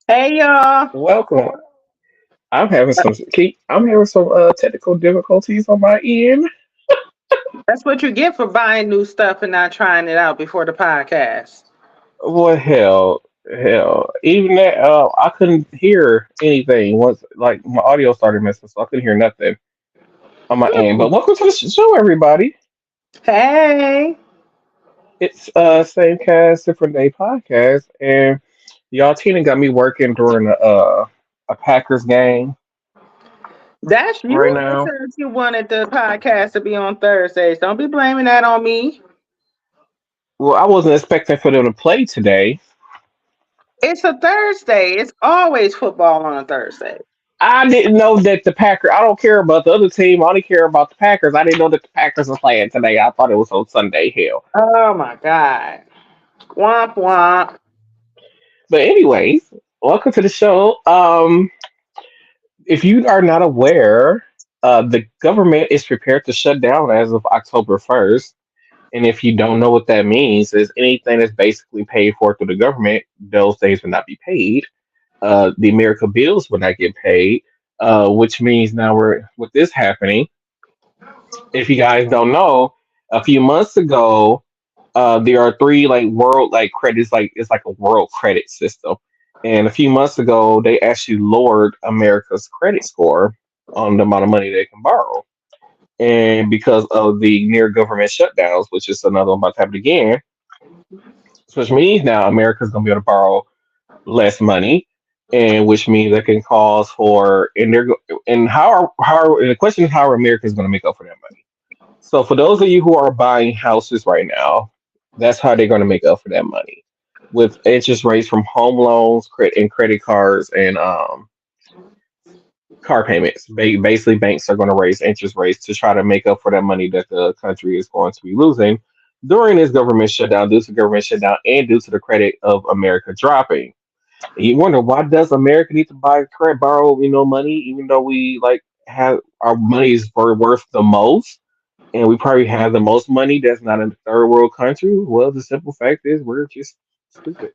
Hey y'all. Welcome. I'm having some technical difficulties on my end. That's what you get for buying new stuff and not trying it out before the podcast. What hell. Even that I couldn't hear anything once like my audio started messing, so I couldn't hear nothing on my end. But welcome to the show, everybody. Hey. It's same cast, different day podcast, and y'all Tina got me working during a Packers game That's right you that now. said you wanted the podcast to be on Thursdays. Don't be blaming that on me. Well, I wasn't expecting for them to play today. It's a Thursday. It's always football on a Thursday. I didn't know that the Packers. I don't care about the other team. I only care about the Packers. I didn't know that the Packers were playing today. I thought it was on Sunday. Hell. Oh my God. Womp womp. But anyways, welcome to the show. If you are not aware, the government is prepared to shut down as of October 1st. And if you don't know what that means, is anything that's basically paid for through the government, those things will not be paid. The America bills will not get paid, which means now we're with this happening. If you guys don't know, a few months ago, there are three like world like credits like it's like a world credit system. And a few months ago, they actually lowered America's credit score on the amount of money they can borrow. And because of the near government shutdowns, which is another one about to happen again, which means now America's going to be able to borrow less money, and which means that can cause for and and the question is how America is going to make up for that money. So for those of you who are buying houses right now, that's how they're going to make up for that money with interest rates from home loans, credit cards, and car payments. Basically, banks are going to raise interest rates to try to make up for that money that the country is going to be losing during this government shutdown, due to government shutdown, and due to the credit of America dropping. And you wonder why does America need to buy credit, borrow, money, even though we like have our money is worth the most and we probably have the most money that's not in a third world country. Well, the simple fact is we're just stupid.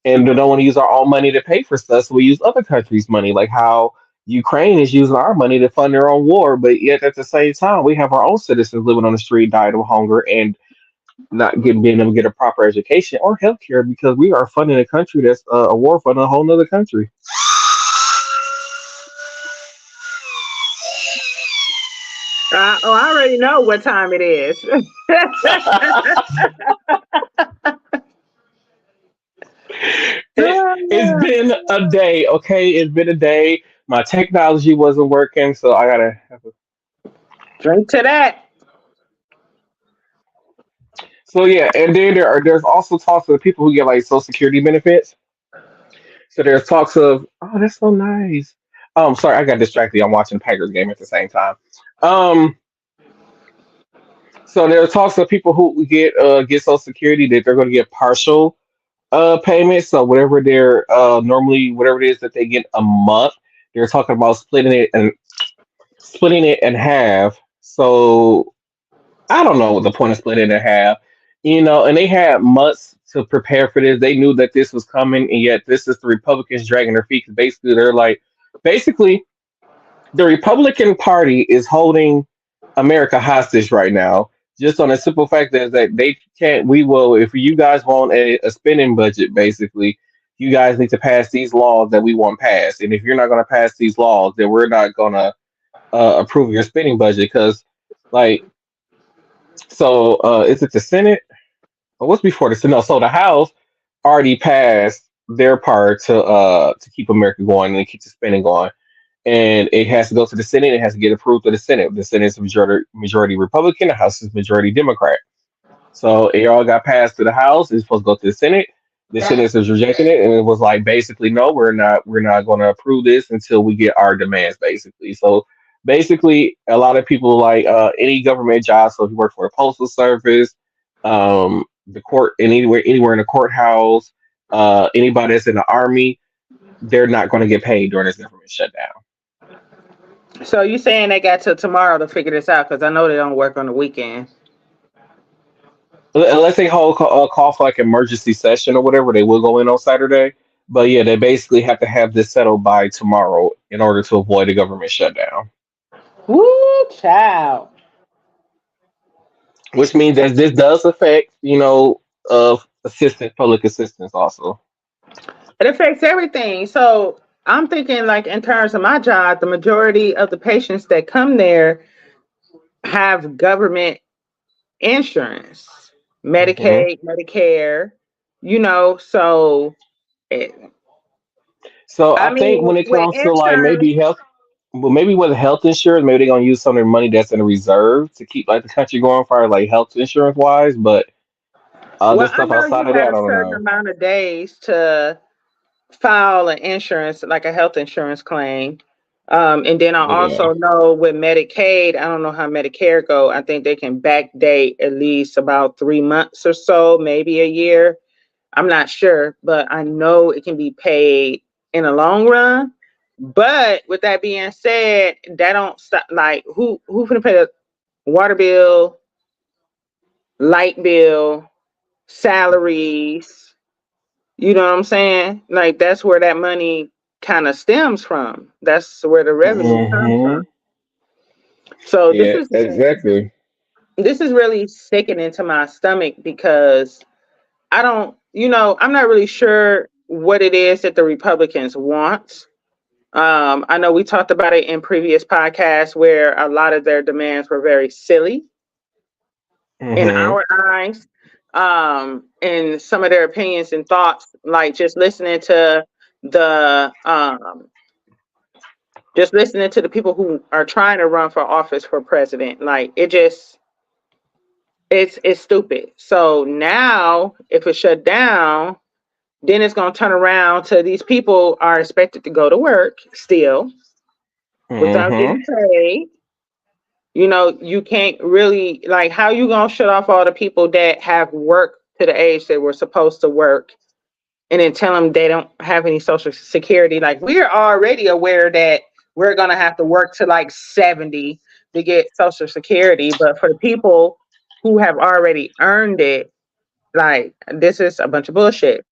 And we don't want to use our own money to pay for stuff, so we use other countries' money, like how Ukraine is using our money to fund their own war, but yet at the same time we have our own citizens living on the street, dying of hunger, and not being able to get a proper education or health care because we are funding a country that's a war funding a whole nother country. I already know what time it is. It's been a day, okay? It's been a day. My technology wasn't working, so I gotta have a. Drink to that. So yeah, and then there's also talks of people who get like Social Security benefits. So there's talks of, oh, that's so nice. Sorry, I got distracted. I'm watching the Packers game at the same time. Um, so there are talks of people who get Social Security that they're going to get partial payments. So whatever they're normally whatever it is that they get a month, they're talking about splitting it in half. So I don't know what the point of splitting it in half. And they had months to prepare for this. They knew that this was coming, and yet this is the Republicans dragging their feet. 'Cause basically, they're like, basically, the Republican Party is holding America hostage right now, just on a simple fact that they can't. We will, if you guys want a spending budget, basically, you guys need to pass these laws that we want passed. And if you're not going to pass these laws, then we're not going to approve your spending budget because, like, so is it the Senate? Or what's before the Senate? No, so the House already passed their part to keep America going and keep the spending going, and it has to go to the Senate. It has to get approved to the Senate. The Senate is majority Republican. The House is majority Democrat. So it all got passed to the House. It's supposed to go to the Senate. The Senate is rejecting it, and it was like basically, no, we're not going to approve this until we get our demands. Basically, so basically, a lot of people like any government job. So if you work for a postal service, the court, and anywhere in the courthouse, anybody that's in the army, they're not going to get paid during this government shutdown. So you saying they got till tomorrow to figure this out? Because I know they don't work on the weekend. Unless they hold a call for like emergency session or whatever, they will go in on Saturday. But yeah, they basically have to have this settled by tomorrow in order to avoid a government shutdown. Woo, child. Which means that this does affect, assistance, public assistance also. It affects everything. So I'm thinking, like, in terms of my job, the majority of the patients that come there have government insurance, Hmm. Medicaid, Medicare, so it, So I I think mean, when it with comes to like insurance, maybe health, well, maybe with health insurance, maybe they're gonna use some of their money that's in a reserve to keep like the country going for like health insurance wise. But other well, I stuff know you outside of that, got I a don't certain know. amount of days to file an insurance, like a health insurance claim. And then I Yeah. also know with Medicaid, I don't know how Medicare go. I think they can backdate at least about 3 months or so, maybe a year. I'm not sure, but I know it can be paid in the long run. But with that being said, that don't stop. Like, who finna pay the water bill, light bill, salaries? You know what I'm saying? Like, that's where that money kind of stems from. That's where the revenue comes from. Hmm. So this Yeah, is exactly. this is really sickening to my stomach because I don't, I'm not really sure what it is that the Republicans want. I know we talked about it in previous podcasts where a lot of their demands were very silly in Hmm. our eyes. And some of their opinions and thoughts, like the just listening to the people who are trying to run for office for president, like it's stupid. So now if it's shut down, then it's gonna turn around to these people are expected to go to work still without Hmm. getting paid. You can't really, like, how you gonna shut off all the people that have worked to the age they were supposed to work and then tell them they don't have any social security? Like, we're already aware that we're gonna have to work to like 70 to get social security, but for the people who have already earned it, like, this is a bunch of bullshit.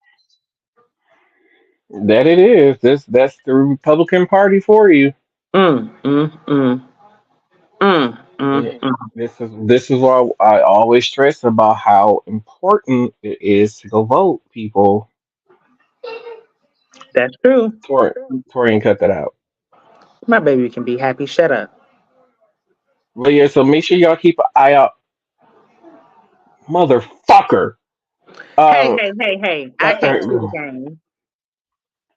That it is. That's the Republican Party for you. Mm, mm, mm, mm, Yeah. mm, mm. This is why I always stress about how important it is to go vote, people. That's true. Tori, Tori, and cut that out. My baby can be happy. Shut up. But yeah, so make sure y'all keep an eye out, motherfucker. Hey, Um, hey, hey, hey. I can't see the uh, game.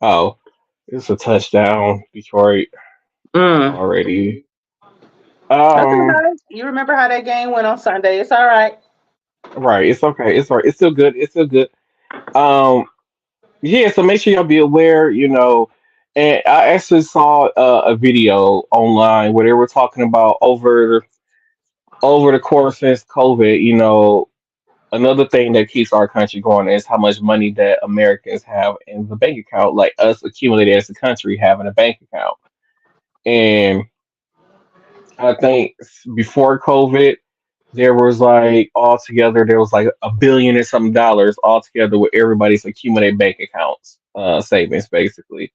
oh, it's a touchdown, Detroit Mm. already. That's all Um, right. You remember how that game went on Sunday. It's all right. right, it's okay, it's all right, it's still good, it's still good. Um, yeah, so make sure y'all be aware, And I actually saw a video online where they were talking about over the course since COVID, another thing that keeps our country going is how much money that Americans have in the bank account, like us accumulated as a country having a bank account. And I think before COVID, there was like altogether there was like $1 billion and some dollars altogether with everybody's accumulated bank accounts, savings basically.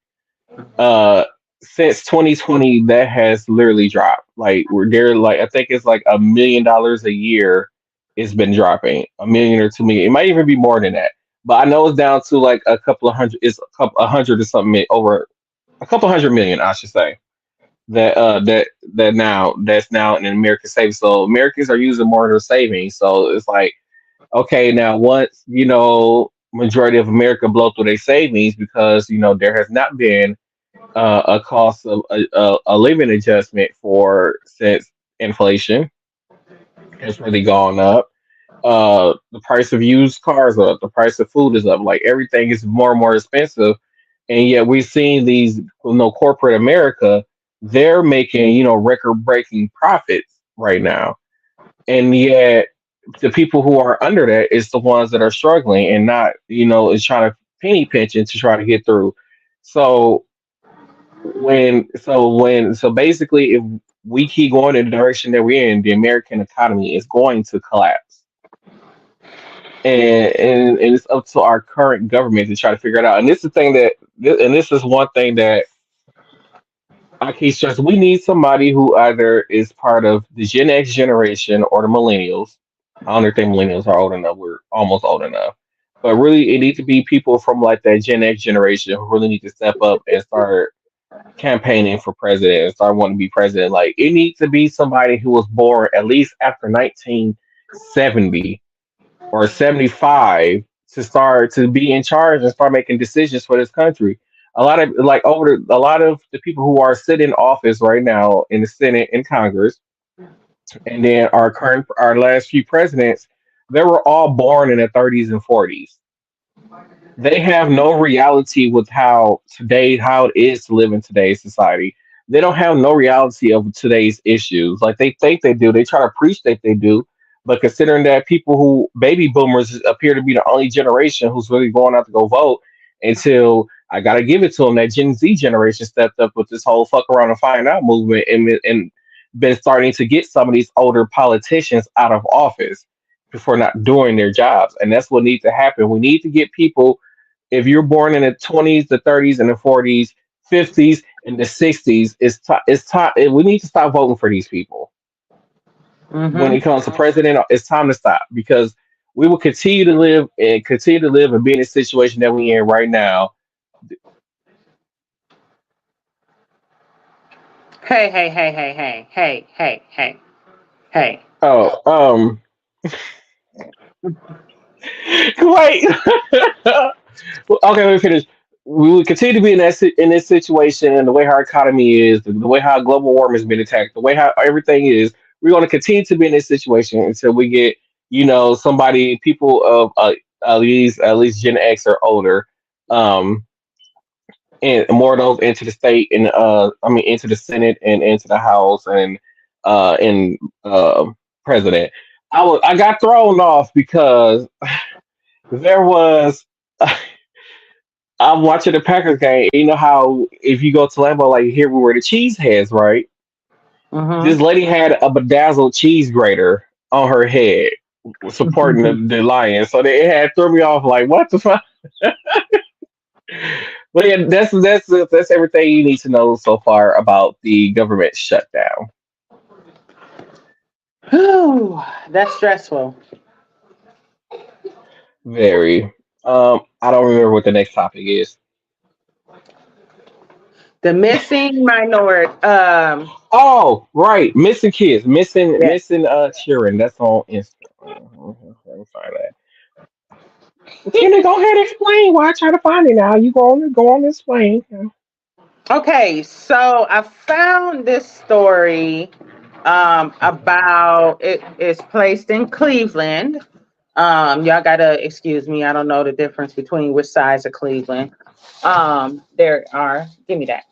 Uh, since 2020, that has literally dropped. Like we're there, like I think it's like $1 million a year. It's been dropping 1 million or 2 million. It might even be more than that, but I know it's down to like a couple of hundred. It's a hundred or something over a couple hundred million, I should say. That's now in American savings. So Americans are using more of their savings. So it's like, okay, now once majority of America blow through their savings because there has not been a cost of a living adjustment for since inflation has really gone up. The price of used cars are up. The price of food is up. Like everything is more and more expensive, and yet we're seeing these, corporate America. They're making record breaking profits right now, and yet the people who are under that is the ones that are struggling and not is trying to penny pinching to try to get through. So so basically if we keep going in the direction that we're in, the American economy is going to collapse. and it's up to our current government to try to figure it out. And this is the thing and this is one thing that I keep stressing. We need somebody who either is part of the Gen X generation or the millennials. I don't think millennials are old enough. We're almost old enough. But really, it needs to be people from like that Gen X generation who really need to step up and start campaigning for president and start wanting to be president. Like, it needs to be somebody who was born at least after 1970 or 75 to start to be in charge and start making decisions for this country. A lot of a lot of the people who are sitting in office right now in the Senate and Congress, and then our last few presidents, they were all born in the 30s and 40s. They have no reality with how it is to live in today's society. They don't have no reality of today's issues. Like, they think they do. They try to preach that they do, but considering that people who baby boomers appear to be the only generation who's really going out to go vote, until I gotta give it to them, that Gen Z generation stepped up with this whole fuck around and find out movement, and been starting to get some of these older politicians out of office for not doing their jobs. And that's what needs to happen. We need to get people, if you're born in the 20s, the 30s, and the 40s, 50s, and the 60s, it's time. We need to stop voting for these people. When Mm-hmm. it comes to president, it's time to stop, because we will continue to live and be in the situation that we're in right now. Hey, hey, hey, hey, hey, hey, hey, hey, hey. Oh, wait. Well, okay, let me finish. We will continue to be in in this situation, and the way our economy is, the way how global warming has been attacked, the way how everything is. We're going to continue to be in this situation until we get, somebody, people of at least Gen X or older, um, and more of those into the state, and into the Senate and into the House, and president. I got thrown off because there was. I'm watching the Packers game. You know how if you go to Lambeau, like here where the cheese heads, right? This Mm-hmm. lady had a bedazzled cheese grater on her head, supporting the Lions. So it had threw me off. Like, what the fuck? But yeah, that's everything you need to know so far about the government shutdown. Whew, that's stressful. Very. I don't remember what the next topic is. The missing minority. Oh, right, missing kids, Yeah. missing children. That's on Instagram. Let me find that. Tina, go ahead and explain why I try to find it now. You go on and explain. Okay, so I found this story about it is placed in Cleveland. Y'all gotta excuse me. I don't know the difference between which sides of Cleveland. There are. Give me that.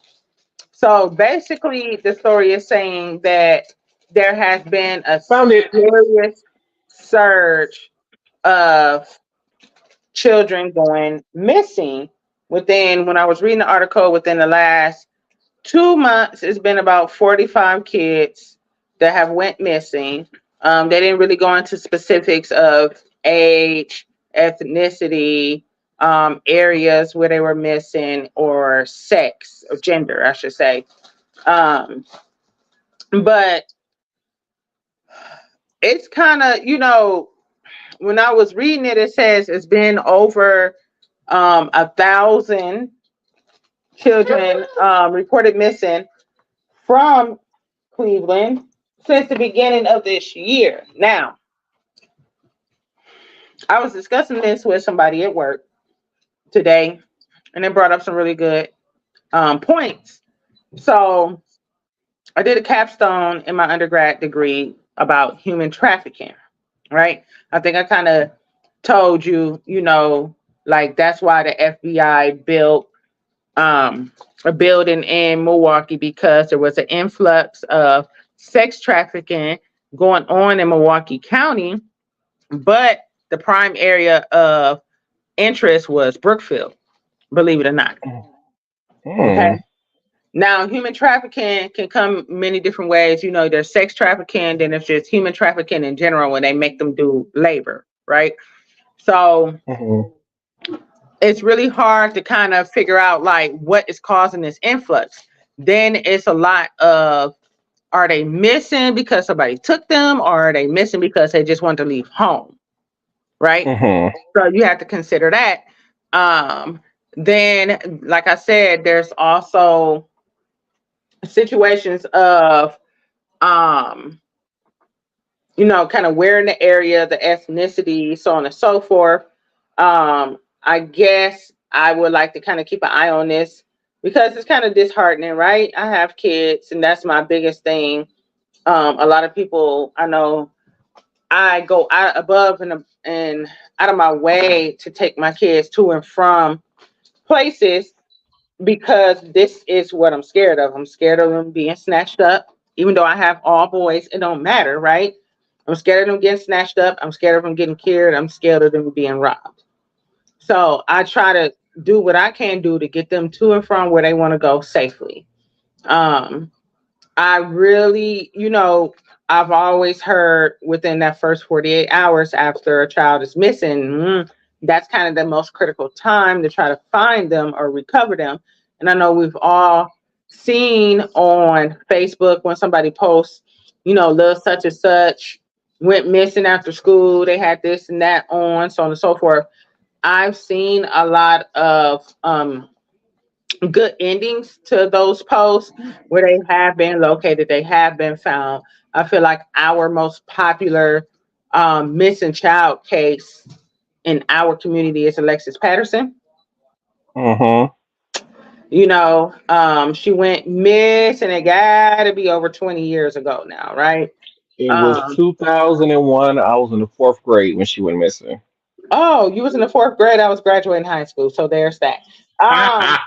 So basically, the story is saying that there has been a Found it. serious surge of children going missing within, when I was reading the article, within the last 2 months, it's been about 45 kids that have went missing. They didn't really go into specifics of age, ethnicity, areas where they were missing, or sex or gender, I should say. Um, but it's kind of, when I was reading it, it says it's been over 1,000 children reported missing from Cleveland since the beginning of this year. Now, I was discussing this with somebody at work today, and they brought up some really good points. So, I did a capstone in my undergrad degree about human trafficking, right? I think I kind of told you, like that's why the FBI built a building in Milwaukee, because there was an influx of sex trafficking going on in Milwaukee County, but the prime area of interest was Brookfield, believe it or not. Okay. Hmm. Now, human trafficking can come many different ways. There's sex trafficking, then there's just human trafficking in general when they make them do labor, right? So Mhm. it's really hard to kind of figure out like what is causing this influx. Then it's a lot of, are they missing because somebody took them, or are they missing because they just want to leave home? Right. Mhm. So you have to consider that. Um, then, like I said, there's also situations of, um, kind of where in the area, the ethnicity, so on and so forth. I guess I would like to kind of keep an eye on this because it's kind of disheartening, right? I have kids, and that's my biggest thing. A lot of people I know, I go out above and out of my way to take my kids to and from places because this is what I'm scared of. I'm scared of them being snatched up. Even though I have all boys, it don't matter, right? I'm scared of them getting snatched up. I'm scared of them getting killed. I'm scared of them being robbed. So I try to do what I can do to get them to and from where they want to go safely. Um, I really, I've always heard within that first 48 hours after a child is missing, that's kind of the most critical time to try to find them or recover them. And I know we've all seen on Facebook when somebody posts, little such and such went missing after school. They had this and that on, so on and so forth. I've seen a lot of good endings to those posts where they have been located, they have been found. I feel like our most popular missing child case in our community is Alexis Patterson. Mhm. She went missing. It got to be over 20 years ago now, right? It was Um, 2001. I was in the fourth grade when she went missing. oh, you was in the fourth grade. I was graduating high school, so there's that. Um,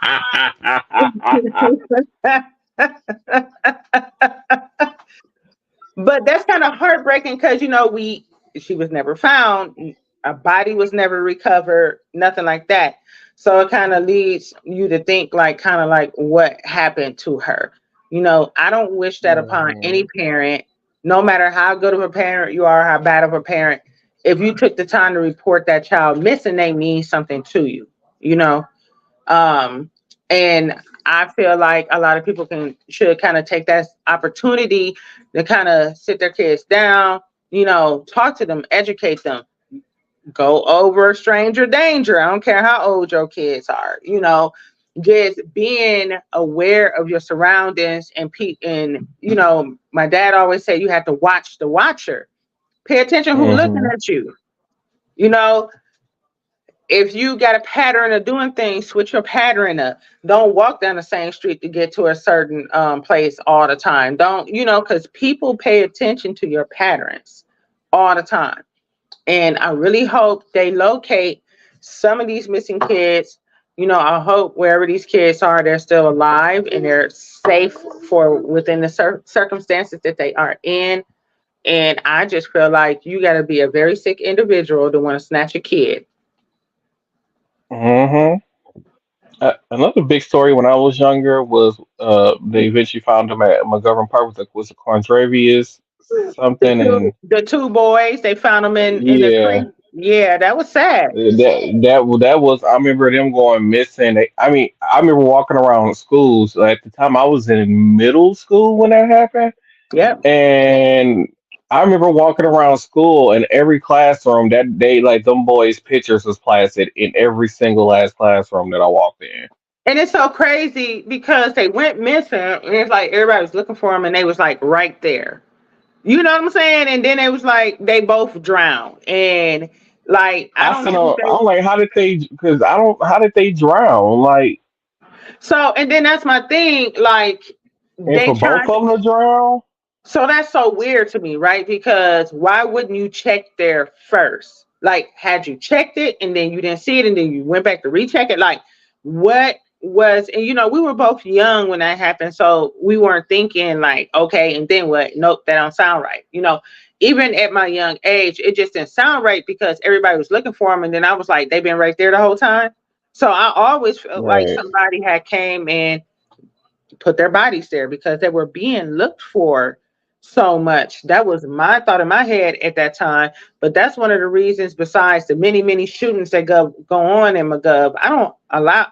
But that's kind of heartbreaking because she was never found, a body was never recovered, nothing like that. So it kind of leads you to think like kind of like what happened to her. I don't wish that upon any Mhm. parent, no matter how good of a parent you are, how bad of a parent. If you took the time to report that child missing, they mean something to you, you know. Um, and I feel like a lot of people should kind of take that opportunity to kind of sit their kids down, talk to them, educate them, go over stranger danger. I don't care how old your kids are, just being aware of your surroundings and my dad always said you have to watch the watcher. Pay attention who's looking Mhm. at you. You know, if you got a pattern of doing things, switch your pattern up. Don't walk down the same street to get to a certain place all the time. Don't, because people pay attention to your patterns all the time. And I really hope they locate some of these missing kids. I hope wherever these kids are, they're still alive and they're safe for within the circumstances that they are in. And I just feel like you got to be a very sick individual to want to snatch a kid. Mhm. Another big story when I was younger was they eventually found him at McGovern Park was a Quandravius The something two and the two boys, they found them in the yeah. creek. Yeah, that was sad. That was I remember them going missing. I mean I remember walking around schools at the time I was in middle school when that happened. Yep. And I remember walking around school and every classroom that day, like them boys' pictures was plastered in every single last classroom that I walked in. And it's so crazy because they went missing and it's like everybody was looking for them and they was like right there. You know what I'm saying? And then it was like they both drowned. And like I I don't said, know if they I'm like, how did they? Because I don't, how did they drown? Like, so and then that's my thing, like and they for both tried. of them to drown? So that's so weird to me, right? Because why wouldn't you check there first? Like, had you checked it and then you didn't see it and then you went back to recheck it? Like, what was, and we were both young when that happened. So we weren't thinking, like, okay, and then what? Nope, that don't sound right. Even at my young age, it just didn't sound right because everybody was looking for them. And then I was like, they've been right there the whole time. So I always felt like Right. somebody had came and put their bodies there because they were being looked for so much. That was my thought in my head at that time. But that's one of the reasons, besides the many, many shootings that go on in McGov. I don't allow.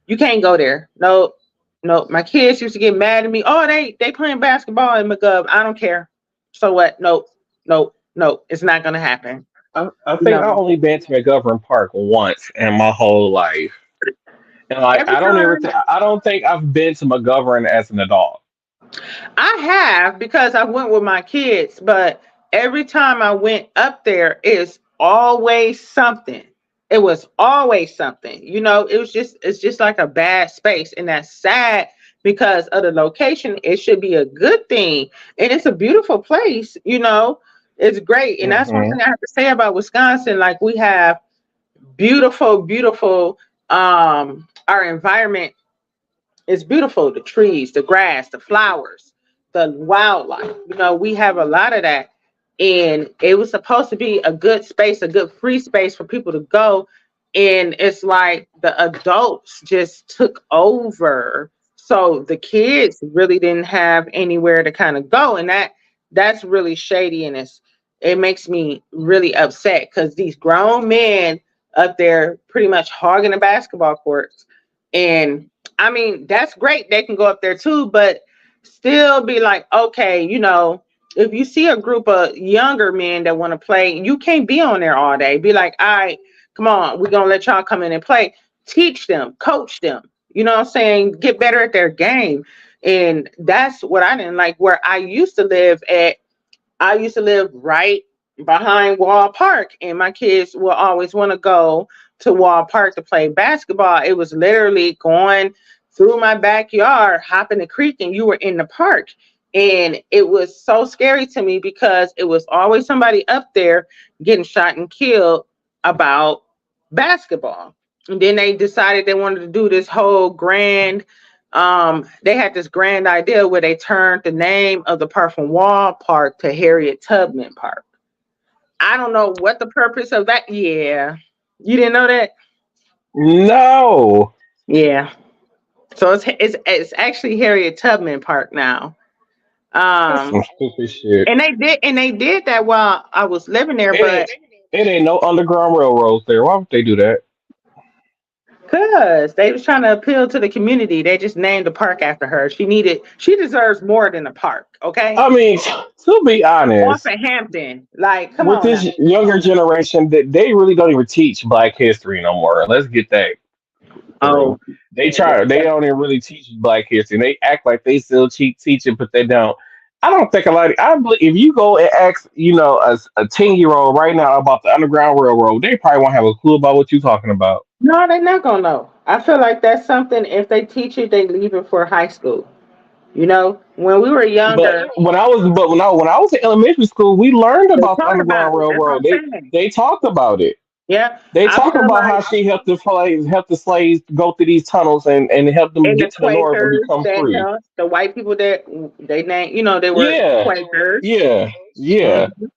You can't go there. No, no. My kids used to get mad at me. Oh, they playing basketball in McGov. I don't care. So what? No, no, no. It's not gonna happen. I You think I know, only been to McGovern Park once in my whole life, and like every time I don't think I've been to McGovern as an adult. I have, because I went with my kids, but every time I went up there, it's always something. It was always something. It's just like a bad space, and that's sad because of the location. It should be a good thing, and it's a beautiful place. It's great, and that's one Hmm. thing I have to say about Wisconsin. Like, we have beautiful, beautiful. Our environment is beautiful. The trees, the grass, the flowers, the wildlife. We have a lot of that. And it was supposed to be a good space, a good free space for people to go. And it's like the adults just took over. So the kids really didn't have anywhere to kind of go. And that's really shady, and it makes me really upset because these grown men up there pretty much hogging the basketball courts. And I mean, that's great. They can go up there too, but still be like, okay, if you see a group of younger men that want to play, you can't be on there all day. Be like, all right, come on, we're gonna let y'all come in and play. Teach them, coach them. You know what I'm saying? Get better at their game. And that's what I didn't like. Where I used to live right behind Wall Park, and my kids will always want to go to Wall Park to play basketball. It was literally going through my backyard, hopping the creek, and you were in the park. And it was so scary to me because it was always somebody up there getting shot and killed about basketball. And then they decided they wanted to do this whole grand they had this grand idea where they turned the name of the park from Wall Park to Harriet Tubman Park. I don't know what the purpose of that. Yeah, you didn't know that. No, Yeah, so it's actually Harriet Tubman Park now. that's some Um, stupid shit. and they did that while I was living there, It but ain't it ain't no underground railroads there. Why would they do that? because they was trying to appeal to the community, they just named the park after her. She deserves more than a park. Okay, I mean, to be off honest, of Hampton, like, come with on now. this younger generation, that they really don't even teach Black history no more. Let's get that through. Oh, They don't even really teach Black history. They act like they still teach it, but they don't. I don't think a lot of, I believe if you go and ask, a 10-year old right now about the Underground Railroad, they probably won't have a clue about what you're talking about. no, they're not gonna know. I feel like that's something. If they teach it, they leave it for high school. When we were But younger, when I was in elementary school, we learned they about the talk about Underground it. That's what Railroad. I'm saying. They talked about it. Yeah, They I talk feel about how like she helped the slaves go through these tunnels and help them in the get to the north and Quakers, become that free. the white people that they name, they were Yeah, Quakers. yeah, yeah. Mhm.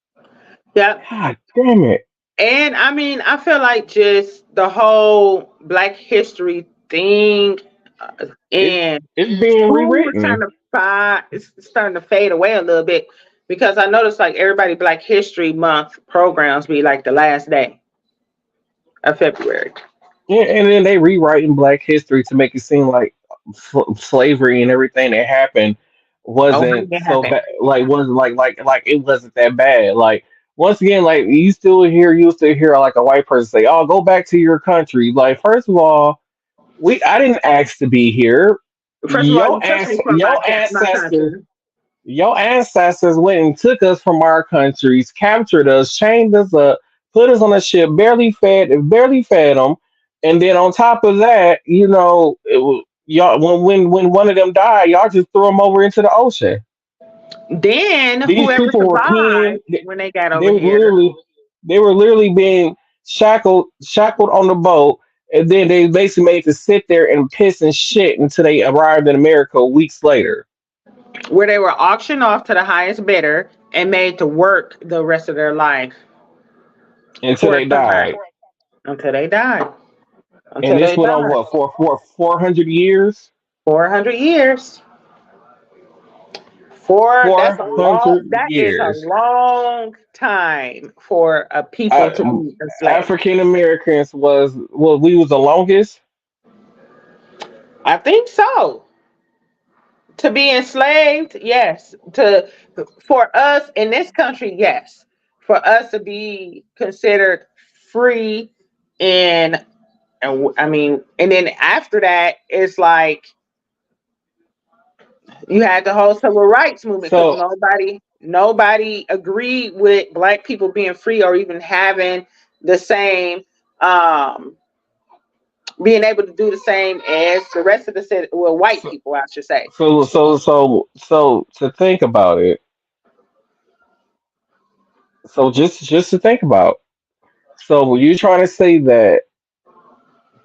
Yeah, God damn it! and I mean, I feel like just the whole Black History thing, It and it's being school was rewritten. it's starting to fade away a little bit because I noticed like everybody Black History Month programs be like the last day of February. Yeah, and then they rewriting Black history to make it seem like slavery and everything that happened Oh, wasn't honey, it so happened. bad. Like wasn't like it wasn't that bad. Like once again, like you still hear like a white person say, "Oh, go back to your country." Like first of all, I didn't ask to be here. First of all, you took me from my country. Your ancestors went and took us from our countries, captured us, chained us up, put us on a ship, barely fed them, and then on top of that, y'all when one of them died, y'all just threw them over into the ocean. Then These whoever people were peeing. survived when they got They over was here, literally they were literally being shackled on the boat, and then they basically made to sit there and piss and shit until they arrived in America weeks later, where they were auctioned off to the highest bidder and made to work the rest of their life until for they somebody died. until they died. And Until this they went on died. what for 400 years. 400 years. That's a long, 400 that is a years. long time for a people to I, be enslaved. African Americans was, well, we was the longest. I think so. To be enslaved, yes. For us in this country, yes. For us to be considered free and I mean, and then after that, it's like you had the whole civil rights movement because So nobody agreed with black people being free or even having the same um being able to do the same as the rest of the city, well, white so people, I should say. so to think about it, so just to think about. So were you trying to say that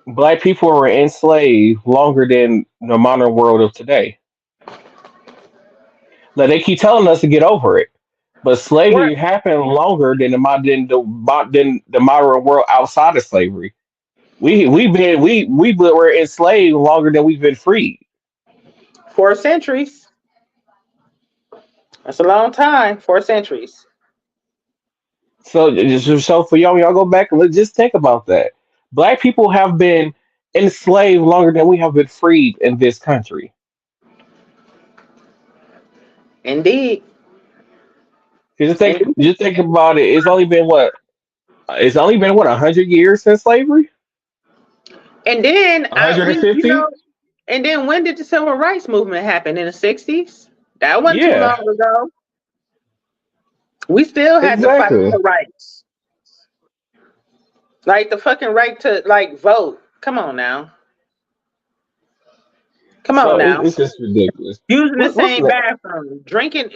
black people were enslaved longer than the modern world of today? Like they keep telling us to get over it, but What slavery happened longer than the modern world outside of slavery. Were enslaved longer than we've been free. 4 centuries? That's a long time. 4 centuries. So for y'all go back and let's just think about that. Black people have been enslaved longer than we have been freed in this country. Indeed. Indeed. Just think about it. It's only been what 100 years since slavery. And then One hundred and fifty. and then when did the civil rights movement happen? In the 60s? That wasn't too Yeah, long ago. We still had to fight exactly. for rights. Like the fucking right to like vote. Come on now. Come on So now. it's just ridiculous. Using the What's same next? bathroom, drinking,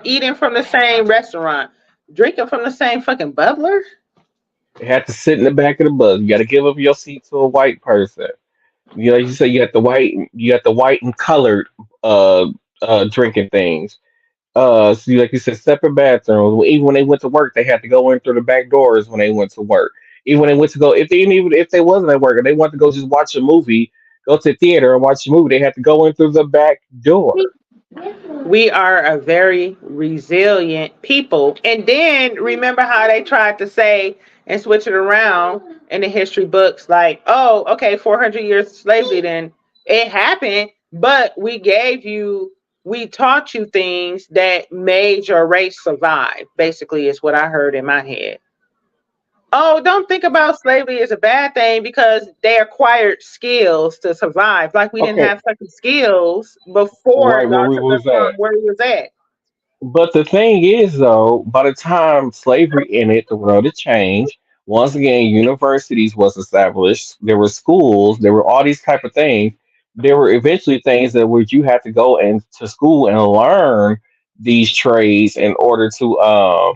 eating from the same restaurant, drinking from the same fucking bubbler. You have to sit in the back of the bus. You got to give up your seat to a white person. You know, you say you got the white and colored uh drinking things. So like you said, separate bathrooms. Well, even when they went to work, they had to go in through the back doors when they went to work. Even when they went to go, if they wasn't at work and they wanted to go just watch a movie, go to the theater and watch a movie, they had to go in through the back door. We are a very resilient people. And then remember how they tried to say and switch it around in the history books like, oh, okay, 400 years of slavery, then it happened, but we taught you things that made your race survive, basically, is what I heard in my head. Oh, don't think about slavery as a bad thing because they acquired skills to survive. Like we didn't Okay, have fucking skills before right where y'all we took us was from at. where we was at. But the thing is, though, by the time slavery ended, the world had changed. Once again, universities was established. There were schools. There were all these type of things. There were eventually things that where you had to go into school and learn these trades in order to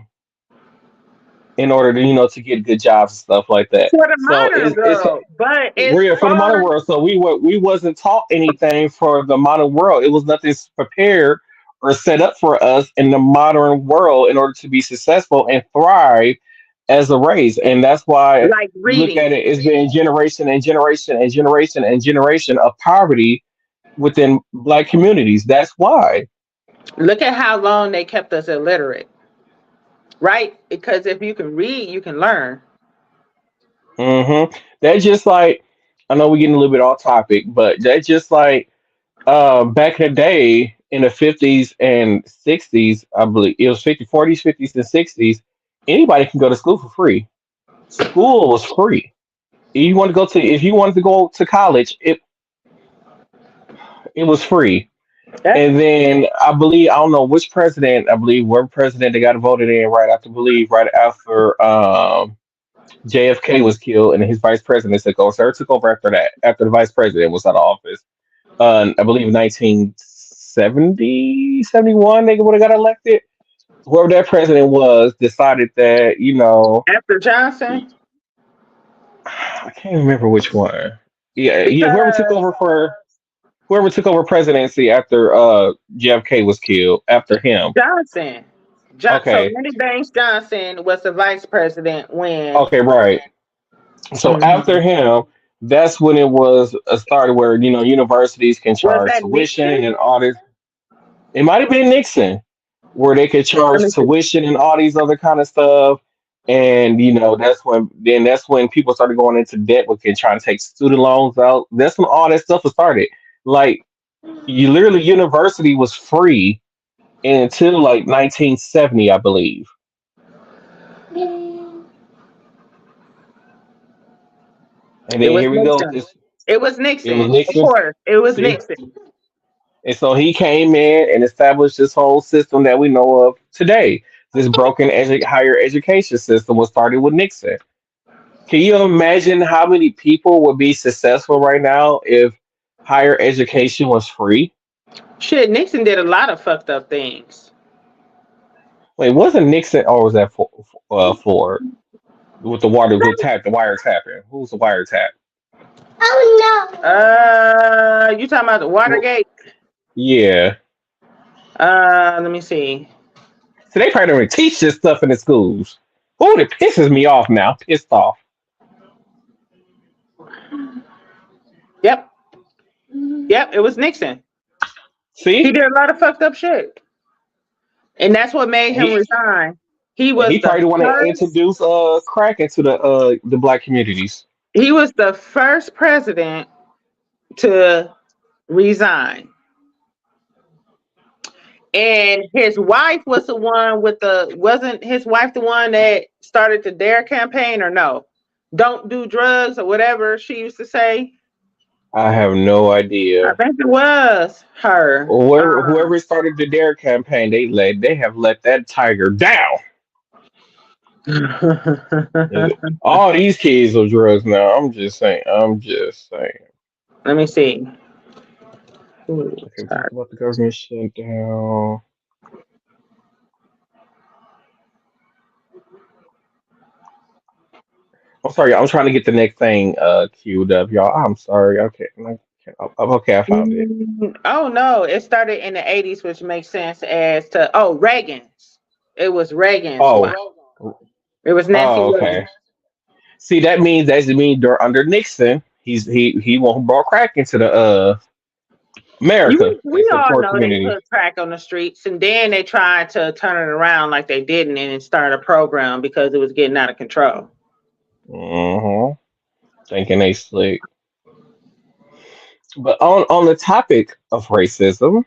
to get good jobs and stuff like that. For the So modern it's world. But as real for the modern far world. So we wasn't taught anything for the modern world. It was nothing prepared or set up for us in the modern world in order to be successful and thrive as a race. And that's why like you look reading. at it, it's been generation and generation and generation and generation of poverty within black communities. That's why. Look at how long they kept us illiterate, right? Because if you can read, you can learn. That's just like, I know we're getting a little bit off topic, but that's just like back in the day in the 50s and 60s, I believe it was 50, 40s, 50s, and 60s, anybody can go to school for free. School was free. If you wanted to go to college, it was free. Yeah. And then I don't know which president, I believe whatever president they got voted in right after JFK was killed and his vice president took over. So took over after that, after the vice president was out of office. I believe 1970 71 they would have got elected. Whoever that president was decided that, After Johnson, I can't remember which one. Yeah, because whoever took over presidency after JFK was killed after him. Johnson, so Okay, Lyndon Baines Johnson was the vice president when. okay, right. So after Mhm. him, that's when it was started where universities can Was charge that tuition Nixon? and all this. It might have been Nixon, where they could Let charge me see. tuition and all these other kind of stuff. And that's when people started going into debt, with trying to take student loans out. That's when all that stuff was started. Like, you literally, university was free until like 1970, I believe. And It then was here we go with Nixon. this. It was It was Nixon. Of Nixon. course, it was See, Nixon. and so he came in and established this whole system that we know of today. This broken higher education system was started with Nixon. Can you imagine how many people would be successful right now if higher education was free? Shit, Nixon did a lot of fucked up things. Wait, wasn't Nixon, or was that Ford with the water, the wire tapping? Who was the wire tap? Oh no. You talking about the Well, Watergate? yeah. Let me see. So they probably don't even teach this stuff in the schools. Oh, it pisses me off now. Pissed off. Yep, yep, it was Nixon. He See, did a lot of fucked up shit, and that's what made and him he resign. He and was he the probably want to first. introduce crack into the black communities. He was the first president to resign, and his wife was the one with the. Wasn't his wife the one that started the Dare campaign, or no? Don't do drugs or whatever she used to say. I have no I idea. think it was her. Whoever started the Dare campaign, they have let that tiger down. All these kids are drugs now. I'm just saying. I'm just saying. Let me see. Okay, we talked about the government shutdown. I'm sorry. I'm trying to get the next thing queued up, y'all. I'm sorry. Okay. Okay, I found it. Oh no, it started in the 80s, which makes sense as to Reagan's. It was Reagan's wife. Oh. It was Nancy Oh, Reagan. okay. See, that means they're under Nixon. He won't brought crack into the America, We into the all poor know they community. put crack on the streets, and then they tried to turn it around like they didn't and start a program because it was getting out of control. Mm-hmm. Thinking they slick. But on the topic of racism,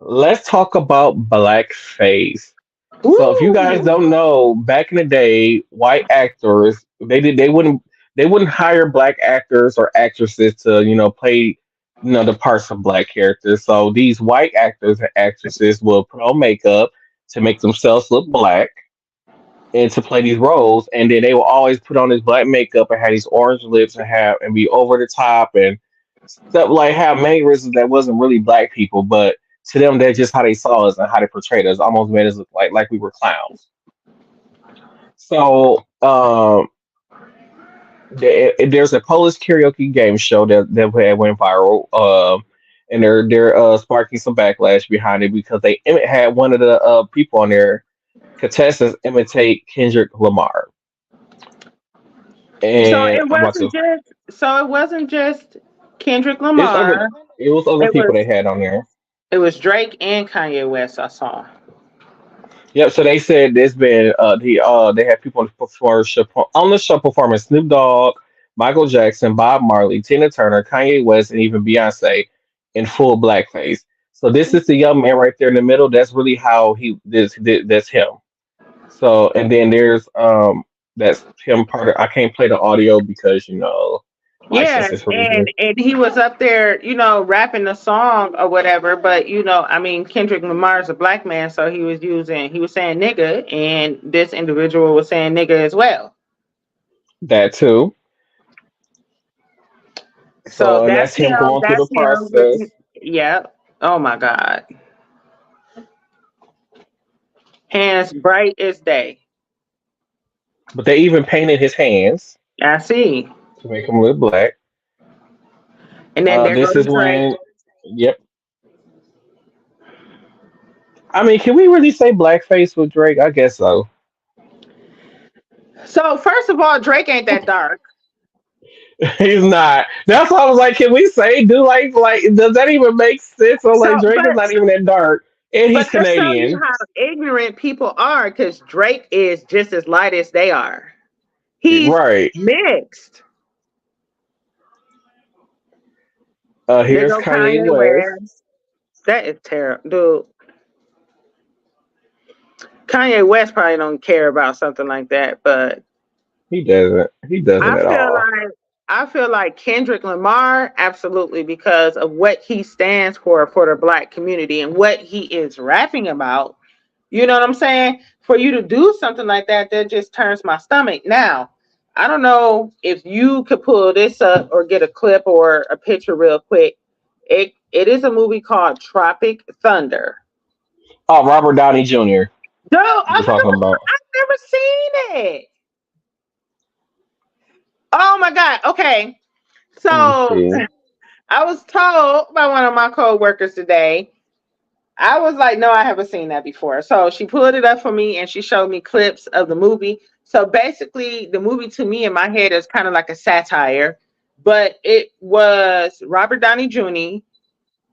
let's talk about blackface. So if you guys Ooh. don't know, back in the day, white actors they wouldn't hire black actors or actresses to play the parts of black characters. So these white actors and actresses will put on makeup to make themselves look black and to play these roles, and then they will always put on this black makeup and have these orange lips and be over the top and stuff, like have mannerisms that wasn't really black people, but to them that's just how they saw us and how they portrayed us, almost made us look like we were clowns. So there's a Polish karaoke game show that went viral, and they're sparking some backlash behind it because had one of the people on there, contestants, imitate Kendrick Lamar. So And it I'm about wasn't to. just Kendrick It's other. Lamar. It was other It people was they had on there. it was Drake and Kanye West. I saw. Yep. So they said there's been they have people on the show performing Snoop Dogg, Michael Jackson, Bob Marley, Tina Turner, Kanye West, and even Beyonce in full blackface. So this is the young man right there in the middle. That's really how that's him. So and then there's that's him part of. I can't play the audio because Yeah, licenses for and reasons. he was up there, rapping the song or whatever. But I mean, Kendrick Lamar is a black man, so he was saying nigga, and this individual was saying nigga as well. That too. So So and that's that's him him. going through That's the him. process. Yeah. Oh my God. Hands bright as day. But they even painted his hands I see. to make him look black. And then there This goes is Drake. when, yep. I mean, can we really say blackface with Drake? I guess so. So first of all, Drake ain't that dark. He's not. That's why I was like, can we say do like does that even make sense? Or So, like Drake is but not even that dark. And he's that shows you Canadian. how ignorant people are, because Drake is just as light as they are. He's Right. mixed. There Here's go Kanye Kanye West. West. That is terrible, dude. Kanye West probably don't care about something like that, but He doesn't. He doesn't I at feel all. like I feel like Kendrick Lamar, absolutely, because of what he stands for the black community and what he is rapping about. You know what I'm saying? For you to do something like that, that just turns my stomach. Now, I don't know if you could pull this up or get a clip or a picture real quick. It is a movie called Tropic Thunder. Oh, Robert Downey Jr. No, We're talking about. I've never seen it. Oh my god. Okay. Let me So see. I was told by one of my coworkers today. I was like, no, I haven't seen that before. So she pulled it up for me and she showed me clips of the movie. So basically, the movie to me in my head is kind of like a satire, but it was Robert Downey Jr.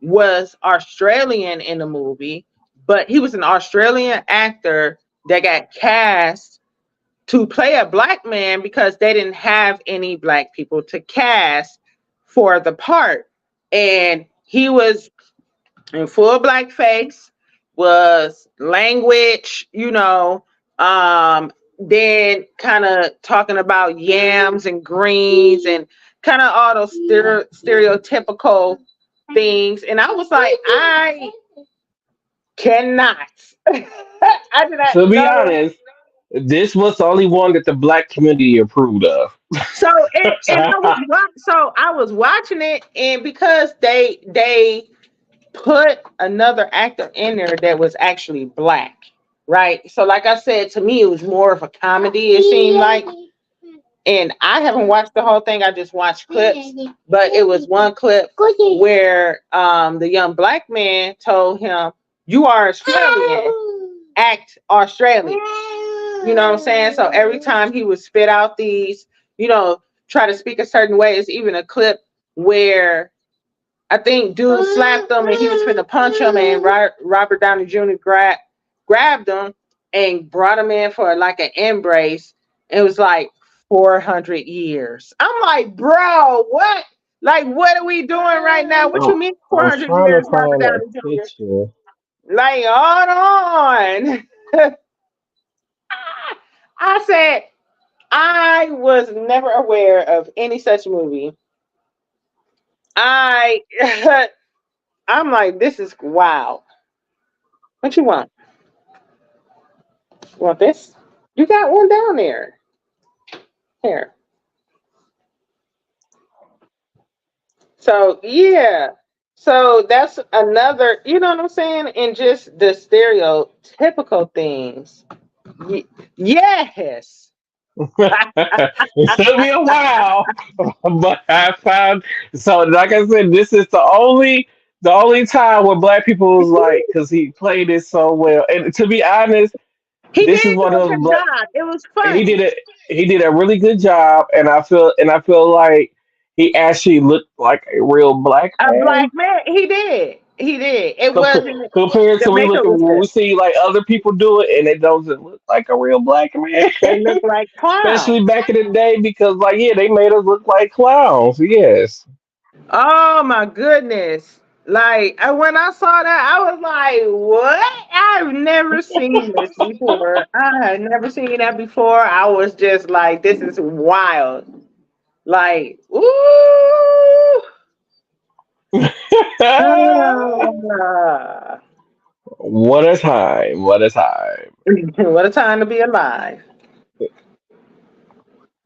was Australian in the movie, but he was an Australian actor that got cast to play a black man because they didn't have any black people to cast for the part. And he was in full blackface, was language, then kind of talking about yams and greens and kind of all those stereotypical things. And I was like, I cannot. I did not To be know. honest, this was the only one that the black community approved of. So and I was watching it, and because they put another actor in there that was actually black, right? So like I said, to me it was more of a comedy, it seemed like. And I haven't watched the whole thing, I just watched clips, but it was one clip where the young black man told him, "You are Australian, act Australian." You know what I'm saying? So every time he would spit out these, you know, try to speak a certain way. It's even a clip where I think dude slapped him and he was finna punch him, and Robert Downey Jr. grabbed him and brought him in for like an embrace. It was like 400 years. I'm like, bro, what? Like, what are we doing right now? What you Oh, mean I'm 400 trying to years, Robert find a Downey Jr.? picture. Like, hold on. I said, I was never aware of any such movie. I I'm like, this is wow. What you want? You want this? You got one down there. Here. So yeah. So that's another, you know what I'm saying? And just the stereotypical things. Yes. It took me a while, but I found so like I said, this is the only time where black people was like because he played it so well. And to be honest, He this is did do one a of those good black job. It was he did funny. it he did a really good job and I feel like he actually looked like a real black A black man. man. He did. He did. It wasn't, Compared the to we look makeup at was when good. we see like other people do it and it doesn't look like a real black man. They look like clowns. Especially back in the day because like yeah, they made us look like clowns. Yes. Oh my goodness. Like when I saw that, I was like, what? I've never seen this before. I had never seen that before. I was just like, this is wild. Like, ooh. Ah. What a time. What a time. What a time to be alive.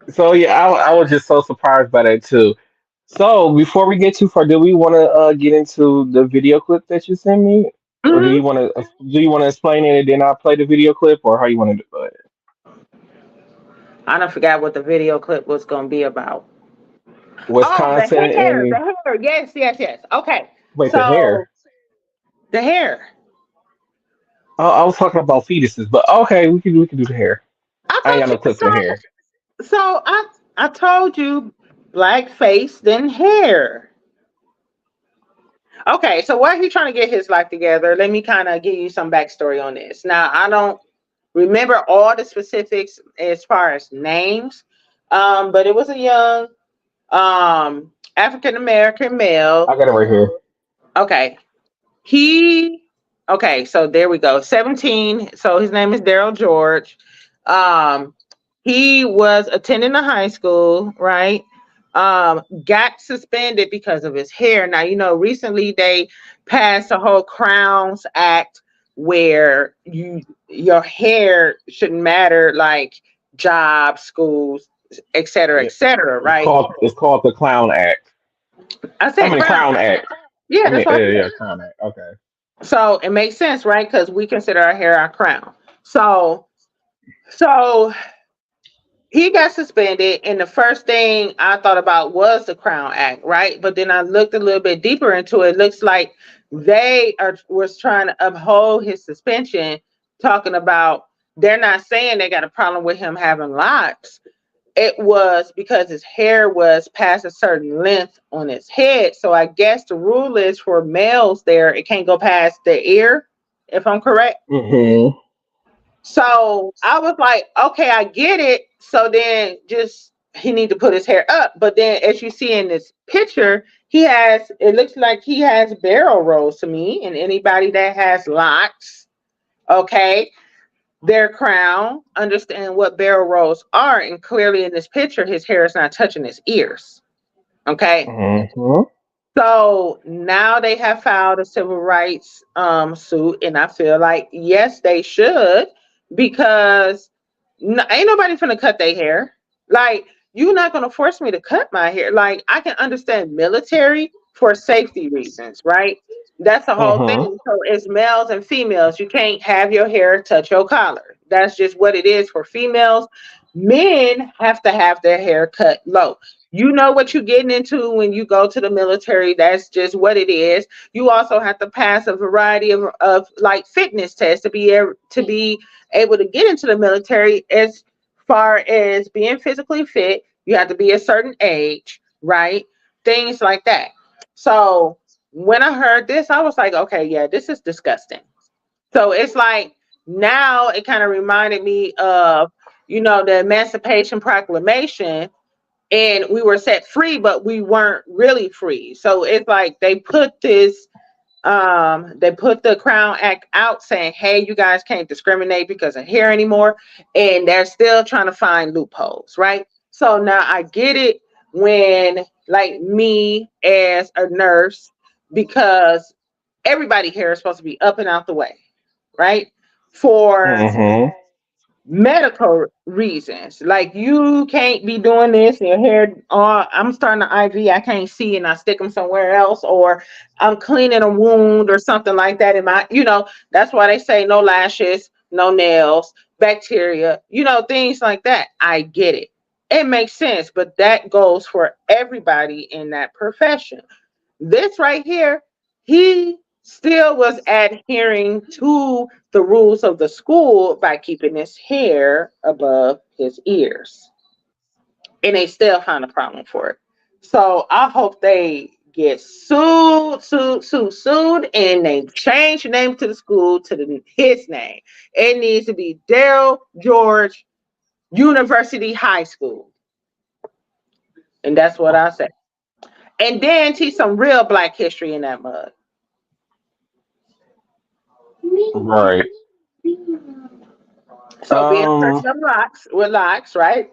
So yeah, I was just so surprised by that too. So before we get too far, do we want to get into the video clip that you sent me, or do Mhm. you want to explain it and then I'll play the video clip, or how you want to do it? I don't forgot what the video clip was going to be about. Oh, the Wisconsin hair. and The hair. Yes, yes, yes. Okay. wait, the So hair. the hair. Oh, I was talking about fetuses, but okay, we can do the hair. I I ain't got thought no you clips in the hair. so I told you black face than hair. Okay, so why he trying to get his life together? Let me kind of give you some backstory on this. Now, I don't remember all the specifics as far as names, but it was a young African American male. I got it right here. Okay, he okay, so there we go. 17. So his name is Daryl George. Um, he was attending a high school, right? Got suspended because of his hair. Now, recently they passed a whole Crowns Act where your hair shouldn't matter, like jobs, schools, Yeah, et cetera, right? it's called the Clown Act. I I said mean Crown Crown Act. Act. Yeah, I that's mean what I said. yeah, Crown Act. Okay. So it makes sense, right? Because we consider our hair our crown. So he got suspended, and the first thing I thought about was the Crown Act, right? But then I looked a little bit deeper into it. It looks like they are was trying to uphold his suspension, talking about they're not saying they got a problem with him having locks. It was because his hair was past a certain length on his head. So I guess the rule is for males there, it can't go past the ear, if I'm correct. Mm-hmm. So I was like, okay, I get it. So then just he need to put his hair up. But then as you see in this picture, it looks like he has barrel rolls to me. And anybody that has locks, okay, their crown, understand what barrel rolls are. And clearly in this picture, his hair is not touching his ears. Okay. Mm-hmm. So now they have filed a civil rights suit, and I feel like yes, they should, because ain't nobody finna cut their hair. Like, you're not gonna force me to cut my hair. Like, I can understand military for safety reasons, right? That's the whole thing. Mm-hmm. So it's males and females. You can't have your hair touch your collar. That's just what it is for females. Men have to have their hair cut low. You know what you're getting into when you go to the military. That's just what it is. You also have to pass a variety of like fitness tests to be able to get into the military. As far as being physically fit, you have to be a certain age, right? Things like that. So when I heard this, I was like, okay, yeah, this is disgusting. So it's like now it kind of reminded me of, the Emancipation Proclamation, and we were set free, but we weren't really free. So it's like they put the Crown Act out saying, hey, you guys can't discriminate because of hair anymore. And they're still trying to find loopholes, right? So now I get it when, like, me as a nurse, because everybody hair is supposed to be up and out the way, right? For Mm-hmm. medical reasons. Like, you can't be doing this and your hair, I'm starting an IV, I can't see, and I stick them somewhere else, or I'm cleaning a wound or something like that. In my, that's why they say no lashes, no nails, bacteria, things like that. I get it. It makes sense, but that goes for everybody in that profession. This right here, he still was adhering to the rules of the school by keeping his hair above his ears. And they still found a problem for it. So I hope they get sued, and they change the name to the school to his name. It needs to be Daryl George University High School. And that's what I say. And then teach some real black history in that mug. Right. So being a Um. person of locks with locks, right?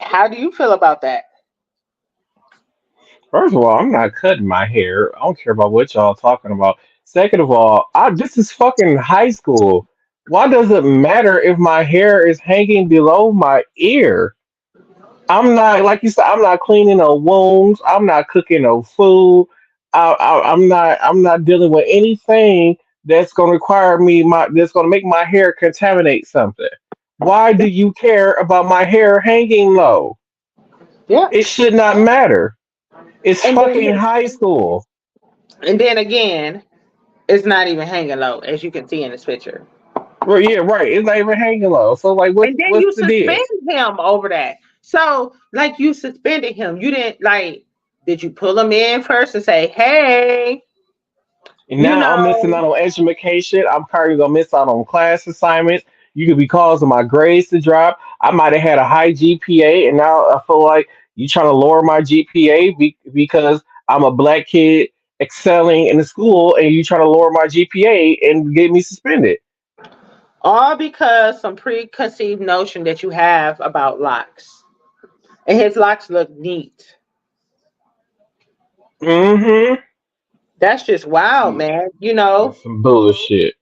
How do you feel about that? First of all, I'm not cutting my hair. I don't care about what y'all talking about. Second of all, this is fucking high school. Why does it matter if my hair is hanging below my ear? I'm not, like you said, I'm not cleaning no wounds. I'm not cooking no food. I'm not dealing with anything that's gonna require that's gonna make my hair contaminate something. Why do you care about my hair hanging low? Yeah. It should not matter. It's And then fucking high school. and then again, it's not even hanging low, as you can see in this picture. Well, yeah, right. It's not even hanging low. So like, And then what's you the deal? suspend him over that. So, like, you suspended him. You didn't like. Did you pull him in first and say, "Hey, And you now I'm missing know"? out on education. I'm probably gonna miss out on class assignments. You could be causing my grades to drop. I might have had a high GPA, and now I feel like you trying to lower my GPA because I'm a black kid excelling in the school, and you trying to lower my GPA and get me suspended. All because some preconceived notion that you have about locks. And his locks look neat. Mm-hmm. That's just wild, Some, man. that's some bullshit.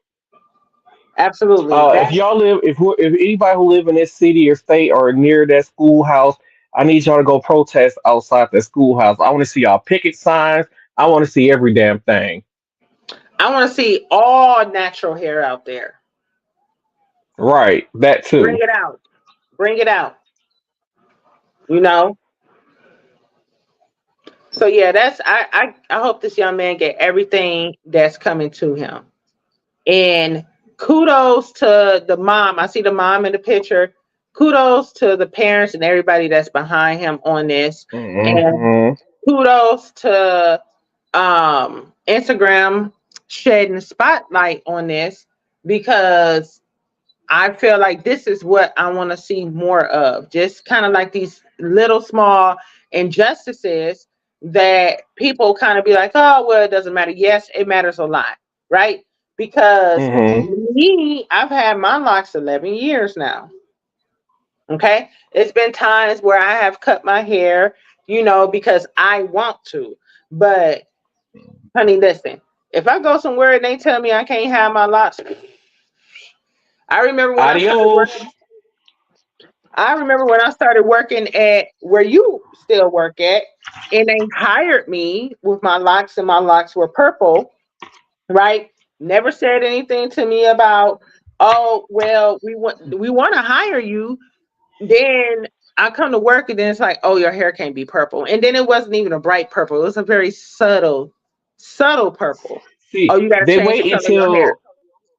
Absolutely. If y'all live, if anybody who live in this city or state or near that schoolhouse, I need y'all to go protest outside that schoolhouse. I want to see y'all picket signs. I want to see every damn thing. I want to see all natural hair out there. Right, that Bring too. it out. Bring it out. You know? So yeah, I hope this young man get everything that's coming to him. And kudos to the mom. I see the mom in the picture. Kudos to the parents and everybody that's behind him on this. And Hmm. kudos to Instagram shedding spotlight on this, because I feel like this is what I want to see more of. Just kind of like these little small injustices that people kind of be like, oh, well, it doesn't matter. Yes, it matters a lot, right? Because Hmm. me, I've had my locks 11 years now. Okay. It's been times where I have cut my hair, because I want to. But, honey, listen, if I go somewhere and they tell me I can't have my locks, I remember when I started Adios. working. I remember when I started working at where you still work at, and they hired me with my locks, and my locks were purple, right? Never said anything to me about, oh, well, we want to hire you. Then I come to work, and then it's like, oh, your hair can't be purple. And then it wasn't even a bright purple. It was a very subtle purple. See, Oh, you got to they change the wait color of your hair. until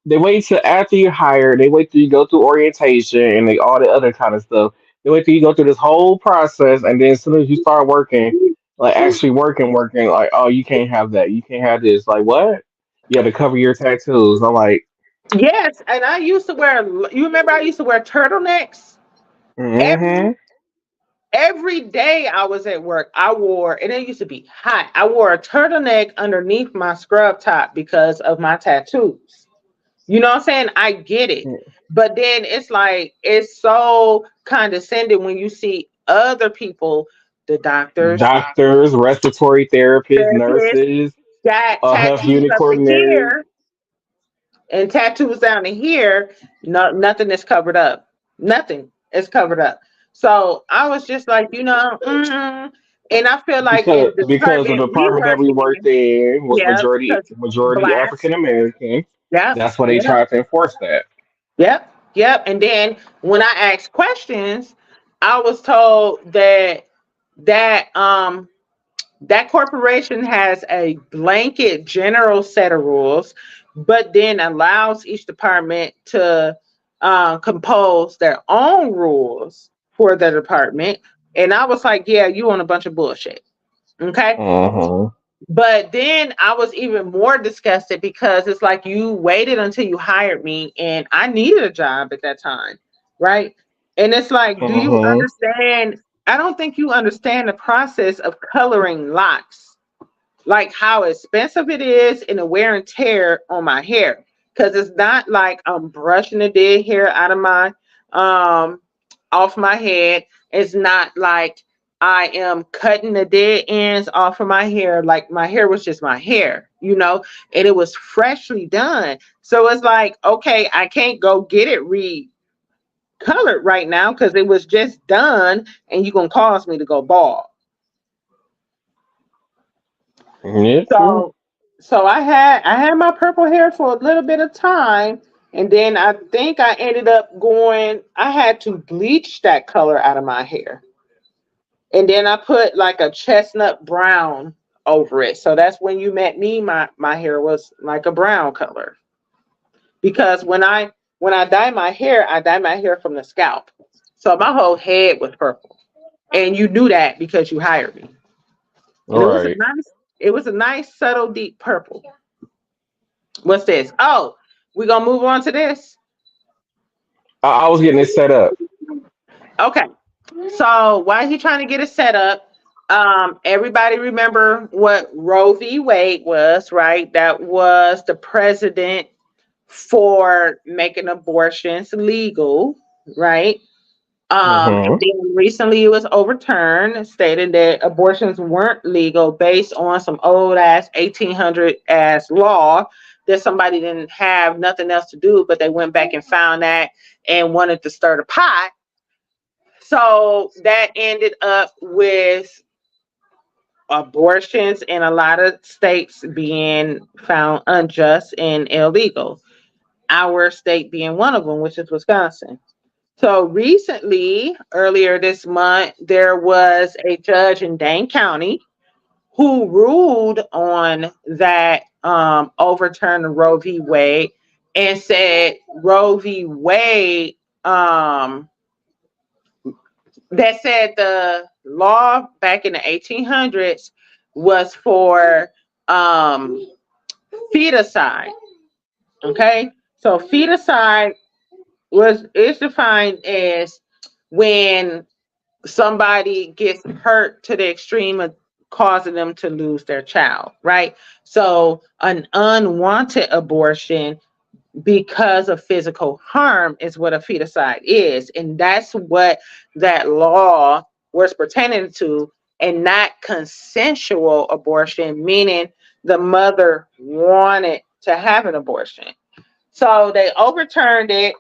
they wait till after you're hired. They wait till you go through orientation and all the other kind of stuff. They wait till you go through this whole process, and then as soon as you start working, like actually working, like, oh, you can't have that. You can't have this. Like what? You had to cover your tattoos. I'm like, Yes, and I used to wear. You remember I used to wear turtlenecks every mm-hmm, every day I was at work. I wore, and it used to be hot. I wore a turtleneck underneath my scrub top because of my tattoos. You know what I'm saying? I get it. But then it's like, it's so condescending when you see other people, the doctors, doctors, respiratory therapists, therapists, nurses, got health tattoos unit up to coordinators. here and tattoos down to here. No, nothing is covered up. Nothing is covered up. So I was just like, and I feel like in the Because of department the we department that work we worked in, in was yeah, majority because majority blacks, African American. yep, That's why they yep, tried to enforce that. yep, yep. And then when I asked questions, I was told that that corporation has a blanket general set of rules, but then allows each department to compose their own rules for the department. And I was like, yeah, you on a bunch of bullshit. Okay. Hmm. But then I was even more disgusted because it's like you waited until you hired me and I needed a job at that time. Right. And it's like, do you Hmm. understand? I don't think you understand the process of coloring locks, like how expensive it is and the wear and tear on my hair. Because it's not like I'm brushing the dead hair out of my um off my head. It's not like I am cutting the dead ends off of my hair. Like my hair was just my hair, and it was freshly done. So it's like, okay, I can't go get it recolored right now because it was just done, and you're gonna cause me to go bald. Yeah, true. So so I had my purple hair for a little bit of time, and then I think I ended up going, I had to bleach that color out of my hair. And then I put like a chestnut brown over it. So that's when you met me, my hair was like a brown color. Because when I dye my hair, I dye my hair from the scalp. So my whole head was purple. and you knew that because you hired me. And Right. it was a nice, subtle, deep purple. What's this? Oh, we're gonna move on to this. I was getting it set up. Okay. So while he trying to get it set up, everybody remember what Roe v. Wade was, right? That was the president for making abortions legal, right? And Hmm. then recently it was overturned, stating that abortions weren't legal based on some old ass 1800 ass law that somebody didn't have nothing else to do, but they went back and found that and wanted to stir the pot. So that ended up with abortions in a lot of states being found unjust and illegal. Our state being one of them, which is Wisconsin. So recently, earlier this month, there was a judge in Dane County who ruled on that, overturned Roe v. Wade, and said Roe v. Wade, that said the law back in the 1800s was for um, feticide. Okay, so feticide was is defined as when somebody gets hurt to the extreme of causing them to lose their child, right? So an unwanted abortion because of physical harm is what a feticide is. And that's what that law was pertaining to, and not consensual abortion, meaning the mother wanted to have an abortion. So they overturned it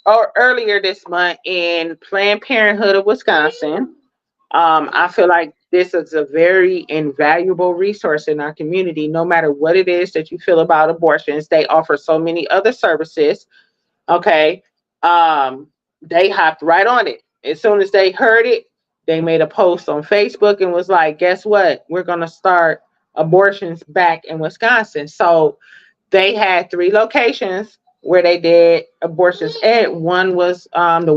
or earlier this month in Planned Parenthood of Wisconsin. I feel like this is a very invaluable resource in our community, no matter what it is that you feel about abortions. They offer so many other services. Okay. Um, they hopped right on it. As soon as they heard it, they made a post on Facebook and was like, guess what? We're going to start abortions back in Wisconsin. So they had three locations where they did abortions at. One was the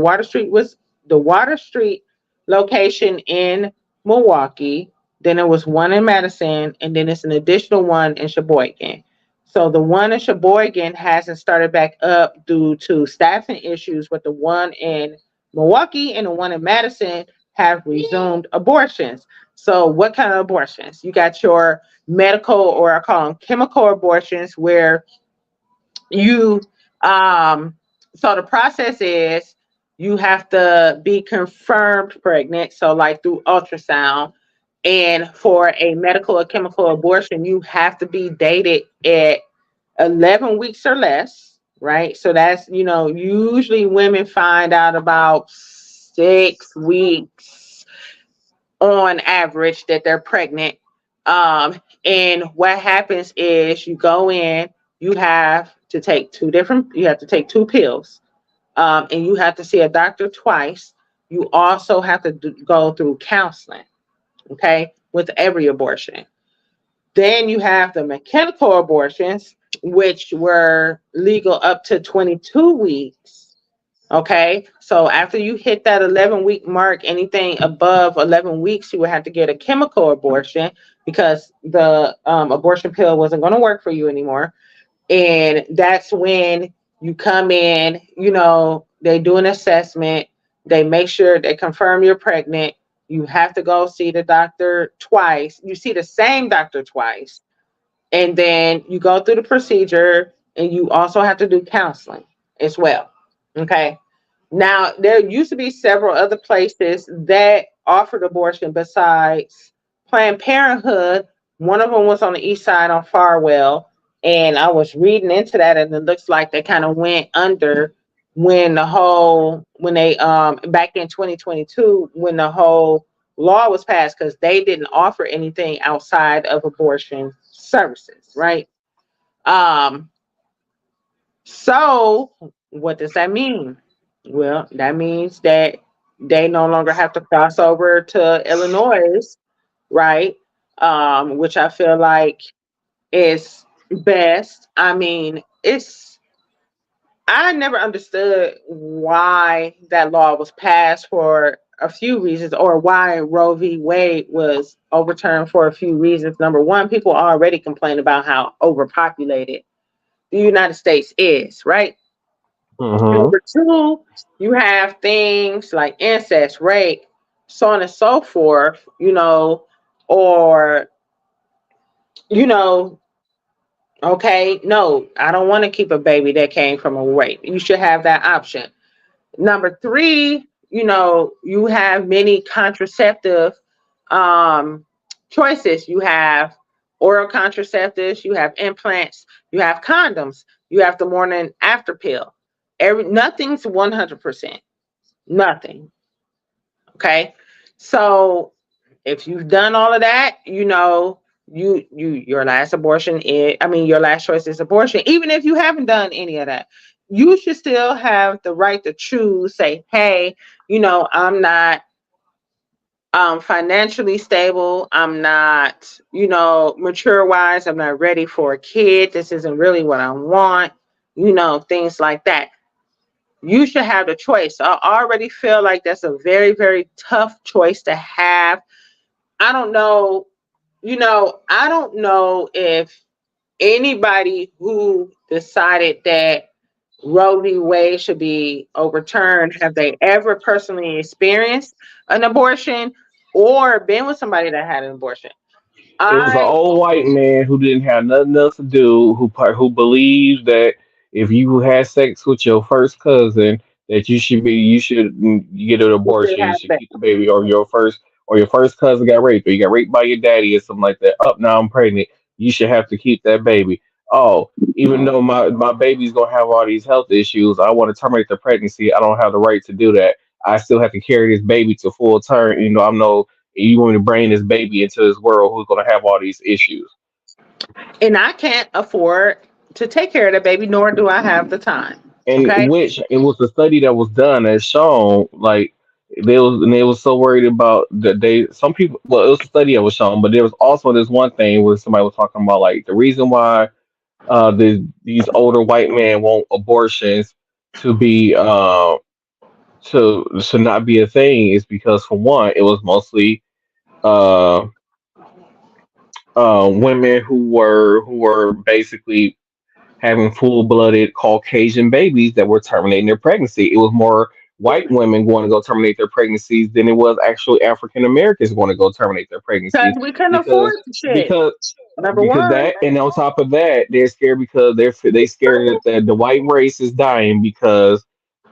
Water Street location in Milwaukee. Then there was one in Madison, and then it's an additional one in Sheboygan. So the one in Sheboygan hasn't started back up due to staffing issues, but the one in Milwaukee and the one in Madison have resumed abortions. So what kind of abortions? You got your medical, or I call them chemical abortions, where you so the process is you have to be confirmed pregnant, so like through ultrasound. And for a medical or chemical abortion, you have to be dated at 11 weeks or less, right? So that's, usually women find out about 6 weeks on average that they're pregnant. And what happens is you go in, you have to take two pills, and you have to see a doctor twice. You also have to go through counseling, okay, with every abortion. Then you have the mechanical abortions, which were legal up to 22 weeks. Okay, so after you hit that 11-week mark, anything above 11 weeks, you would have to get a chemical abortion because the abortion pill wasn't going to work for you anymore. And that's when you come in, they do an assessment, they make sure they confirm you're pregnant. You have to go see the doctor twice. You see the same doctor twice. And then you go through the procedure, and you also have to do counseling as well. Okay. Now, there used to be several other places that offered abortion besides Planned Parenthood. One of them was on the east side on Farwell, and I was reading into that, and it looks like they kind of went under when they back in 2022 when the whole law was passed, because they didn't offer anything outside of abortion services, right? Um, so, what does that mean? Well, that means that they no longer have to cross over to Illinois, right? Which I feel like is best. I mean, I never understood why that law was passed for a few reasons, or why Roe v. Wade was overturned for a few reasons. Number one, people already complain about how overpopulated the United States is, right? Mm-hmm. Number two, you have things like incest, rape, so on and so forth, or, you know, okay, no, I don't want to keep a baby that came from a rape. You should have that option. Number three, you have many contraceptive um, choices. You have oral contraceptives, you have implants, you have condoms, you have the morning after pill. Nothing's 100%. Nothing. Okay. So if you've done all of that, your last abortion is, I mean, your last choice is abortion. Even if you haven't done any of that, you should still have the right to choose. Say, hey, I'm not financially stable. I'm not, mature wise. I'm not ready for a kid. This isn't really what I want. Things like that. You should have the choice. I already feel like that's a very, very tough choice to have. I don't know, I don't know if anybody who decided that Roe v. Wade should be overturned, have they ever personally experienced an abortion or been with somebody that had an abortion? It was an I old white man who didn't have nothing else to do, who believed that if you had sex with your first cousin, that you should get an should abortion. You have should that. keep the baby, or your first cousin got raped, or you got raped by your daddy, or something like that. Up now I'm pregnant. You should have to keep that baby. Oh, even though my baby's gonna have all these health issues, I want to terminate the pregnancy. I don't have the right to do that. I still have to carry this baby to full term. I'm no you want me to bring this baby into this world who's going to have all these issues. And I can't afford to take care of the baby, nor do I have the time. And Okay. which it was a study that was done that shown like they was so worried about that they some people well it was a study that was shown, but there was also this one thing where somebody was talking about like the reason why these older white men want abortions to be to not be a thing is because for one it was mostly uh women who were basically having full-blooded Caucasian babies that were terminating their pregnancy. It was more white women going to go terminate their pregnancies than it was actually African Americans going to go terminate their Because pregnancies we couldn't because afford the shit. because Number because one. that and on top of that they're scared because they scared that the white race is dying because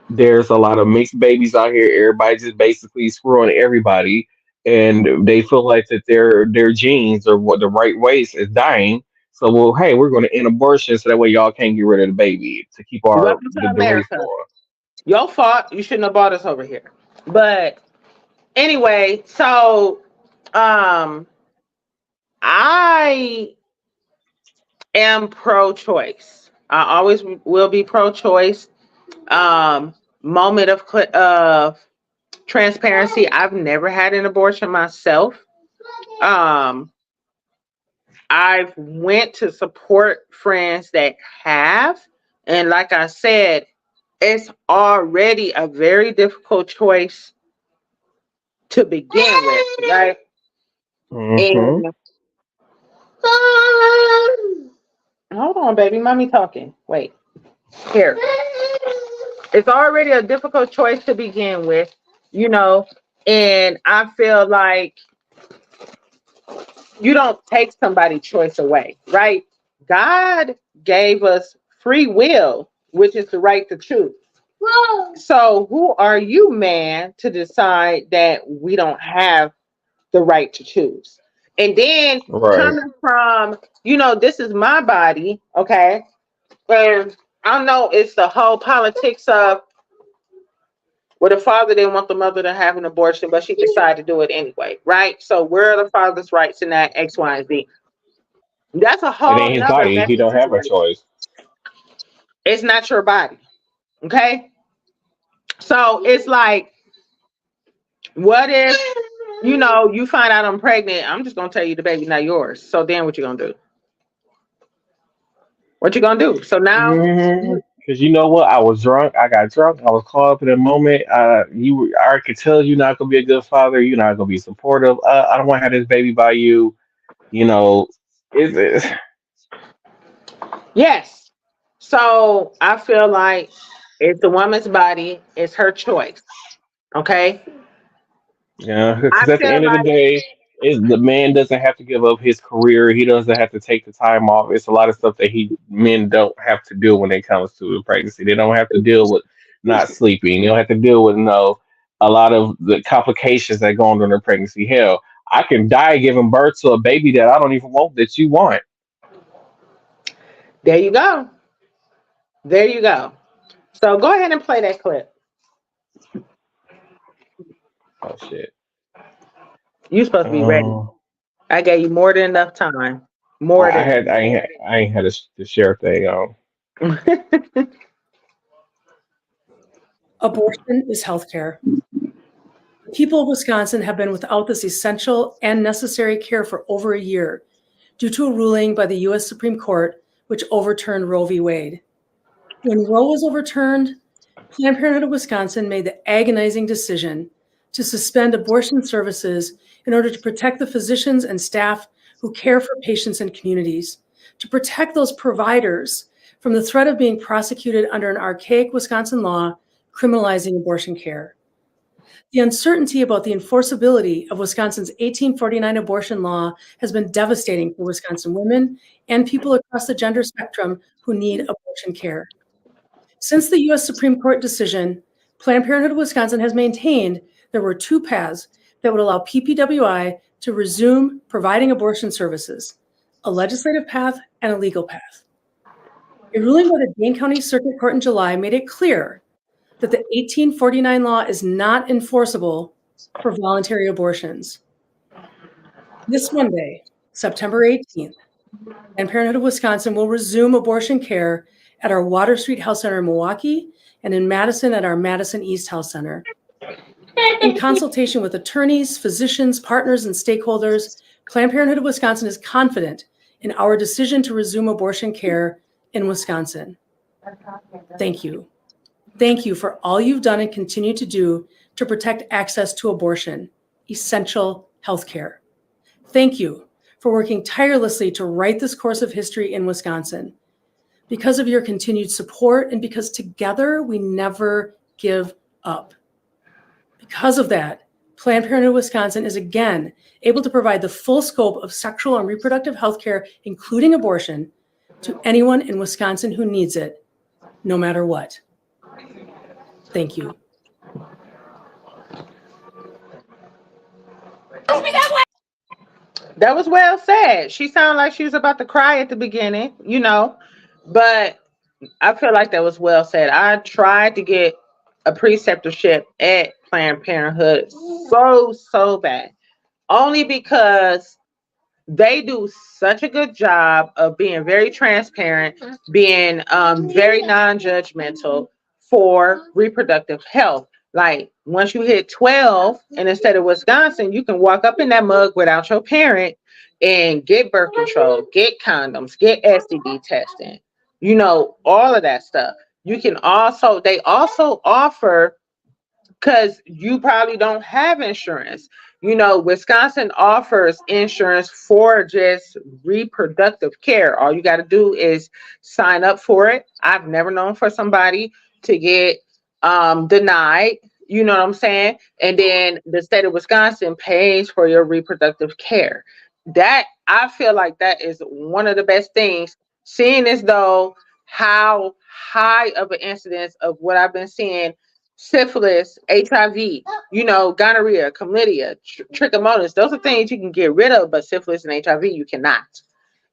there's a lot of mixed babies out here. Everybody just basically screwing everybody, and they feel like that their genes or what the right race is dying. So, well, hey, we're going to end abortion so that way y'all can't get rid of the baby to keep our Welcome to the race America. going. Your fault. You shouldn't have brought us over here. But anyway, so um I am pro-choice. I always will be pro-choice. Um Moment of transparency. I've never had an abortion myself. Um I've went to support friends that have, and like I said, it's already a very difficult choice to begin with, right? Hmm. And hold on, baby, mommy talking. Wait, here. It's already a difficult choice to begin with, you know, and I feel like you don't take somebody's choice away, right? God gave us free will, which is the right to choose. So who are you, man, to decide that we don't have the right to choose? And then Right. coming from, this is my body, okay? And I know it's the whole politics of, well, the father didn't want the mother to have an abortion, but she decided to do it anyway, right? So where are the father's rights in that X, Y, and Z? That's a It whole ain't his nother body. He messy don't have a situation. choice. It's not your body, okay? So it's like, what if, you find out I'm pregnant? I'm just gonna tell you the baby's not yours. So then what you gonna do? What you gonna do? So now Hmm. Because you know what? I was drunk. I got drunk. I was caught up in a moment. I could tell you're not gonna be a good father. You're not gonna be supportive. I don't want to have this baby by you. You know, it's Yes. So I feel like it's the woman's body, it's her choice. Okay. yeah. I Because at the feel end of the like day, is the man doesn't have to give up his career. He doesn't have to take the time off. It's a lot of stuff that he men don't have to do when it comes to the pregnancy. They don't have to deal with not sleeping. They don't have to deal with a lot of the complications that go on during the pregnancy. Hell, I can die giving birth to a baby that I don't even want that you want. there you go. There you go. So go ahead and play that clip. Oh shit. You're supposed to be ready. Um, I gave you more than enough time. I, More I than had I ain't had the share thing on. Abortion is healthcare. The people of Wisconsin have been without this essential and necessary care for over a year due to a ruling by the U.S. Supreme Court which overturned Roe v. Wade. When Roe was overturned, Planned Parenthood of Wisconsin made the agonizing decision to suspend abortion services in order to protect the physicians and staff who care for patients and communities, to protect those providers from the threat of being prosecuted under an archaic Wisconsin law criminalizing abortion care. The uncertainty about the enforceability of Wisconsin's 1849 abortion law has been devastating for Wisconsin women and people across the gender spectrum who need abortion care. Since the U.S. Supreme Court decision, Planned Parenthood of Wisconsin has maintained there were two paths that would allow PPWI to resume providing abortion services, a legislative path and a legal path. A ruling by the Dane County Circuit Court in July made it clear that the 1849 law is not enforceable for voluntary abortions. This Monday, September 18th, Planned Parenthood of Wisconsin will resume abortion care at our Water Street Health Center in Milwaukee and in Madison at our Madison East Health Center. In consultation with attorneys, physicians, partners, and stakeholders, Planned Parenthood of Wisconsin is confident in our decision to resume abortion care in Wisconsin. Thank you. Thank you for all you've done and continue to do to protect access to abortion, essential health care. Thank you for working tirelessly to write this course of history in Wisconsin. Because of your continued support and because together we never give up. Because of that, Planned Parenthood Wisconsin is again able to provide the full scope of sexual and reproductive health care, including abortion, to anyone in Wisconsin who needs it, no matter what. Thank you. that was well said. She sounded like she was about to cry at the beginning, but I feel like that was well said. I tried to get a preceptorship at Planned Parenthood so bad, only because they do such a good job of being very transparent, being very non-judgmental for reproductive health. Like once you hit 12 and instead of Wisconsin, you can walk up in that mug without your parent and get birth control, get condoms, get STD testing, all of that stuff. They also offer, because you probably don't have insurance. Wisconsin offers insurance for just reproductive care. All you got to do is sign up for it. I've never known for somebody to get denied. You know what I'm saying? And then the state of Wisconsin pays for your reproductive care. That I feel like that is one of the best things, seeing as though how high of an incidence of what I've been seeing: syphilis, HIV, gonorrhea, chlamydia, trichomonas. Those are things you can get rid of, but syphilis and HIV you cannot.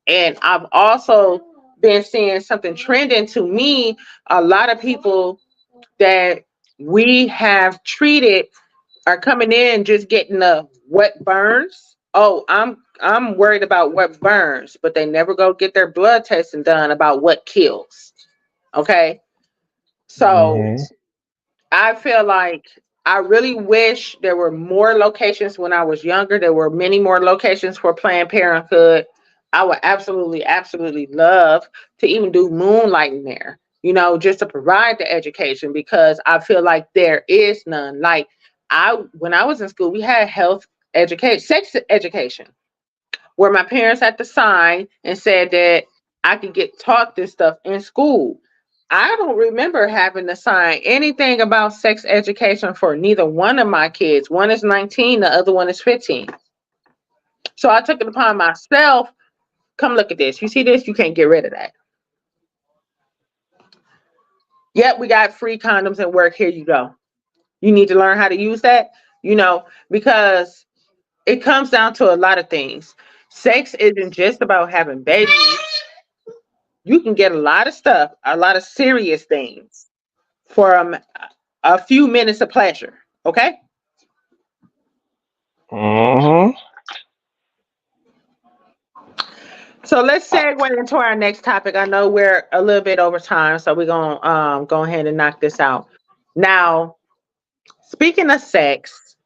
And I've also been seeing something trending to me. A lot of people that we have treated are coming in just getting the wet burns. Oh, I'm worried about what burns, but they never go get their blood testing done about what kills. Okay. So Hmm. I feel like I really wish there were more locations when I was younger. There were many more locations for Planned Parenthood. I would absolutely love to even do moonlighting there. just to provide the education, because I feel like there is none. Like when I was in school, we had health education, sex education, where my parents had to sign and said that I could get taught this stuff in school. I don't remember having to sign anything about sex education for neither one of my kids. One is 19, the other one is 15. So I took it upon myself. Come look at this. You see this? You can't get rid of that. Yep, we got free condoms at work. Here you go. You need to learn how to use that, because it comes down to a lot of things. Sex isn't just about having babies. You can get a lot of stuff, a lot of serious things for a few minutes of pleasure. Okay. Mm-hmm. So let's segue into our next topic. I know we're a little bit over time, so we're gonna go ahead and knock this out. Now, speaking of sex,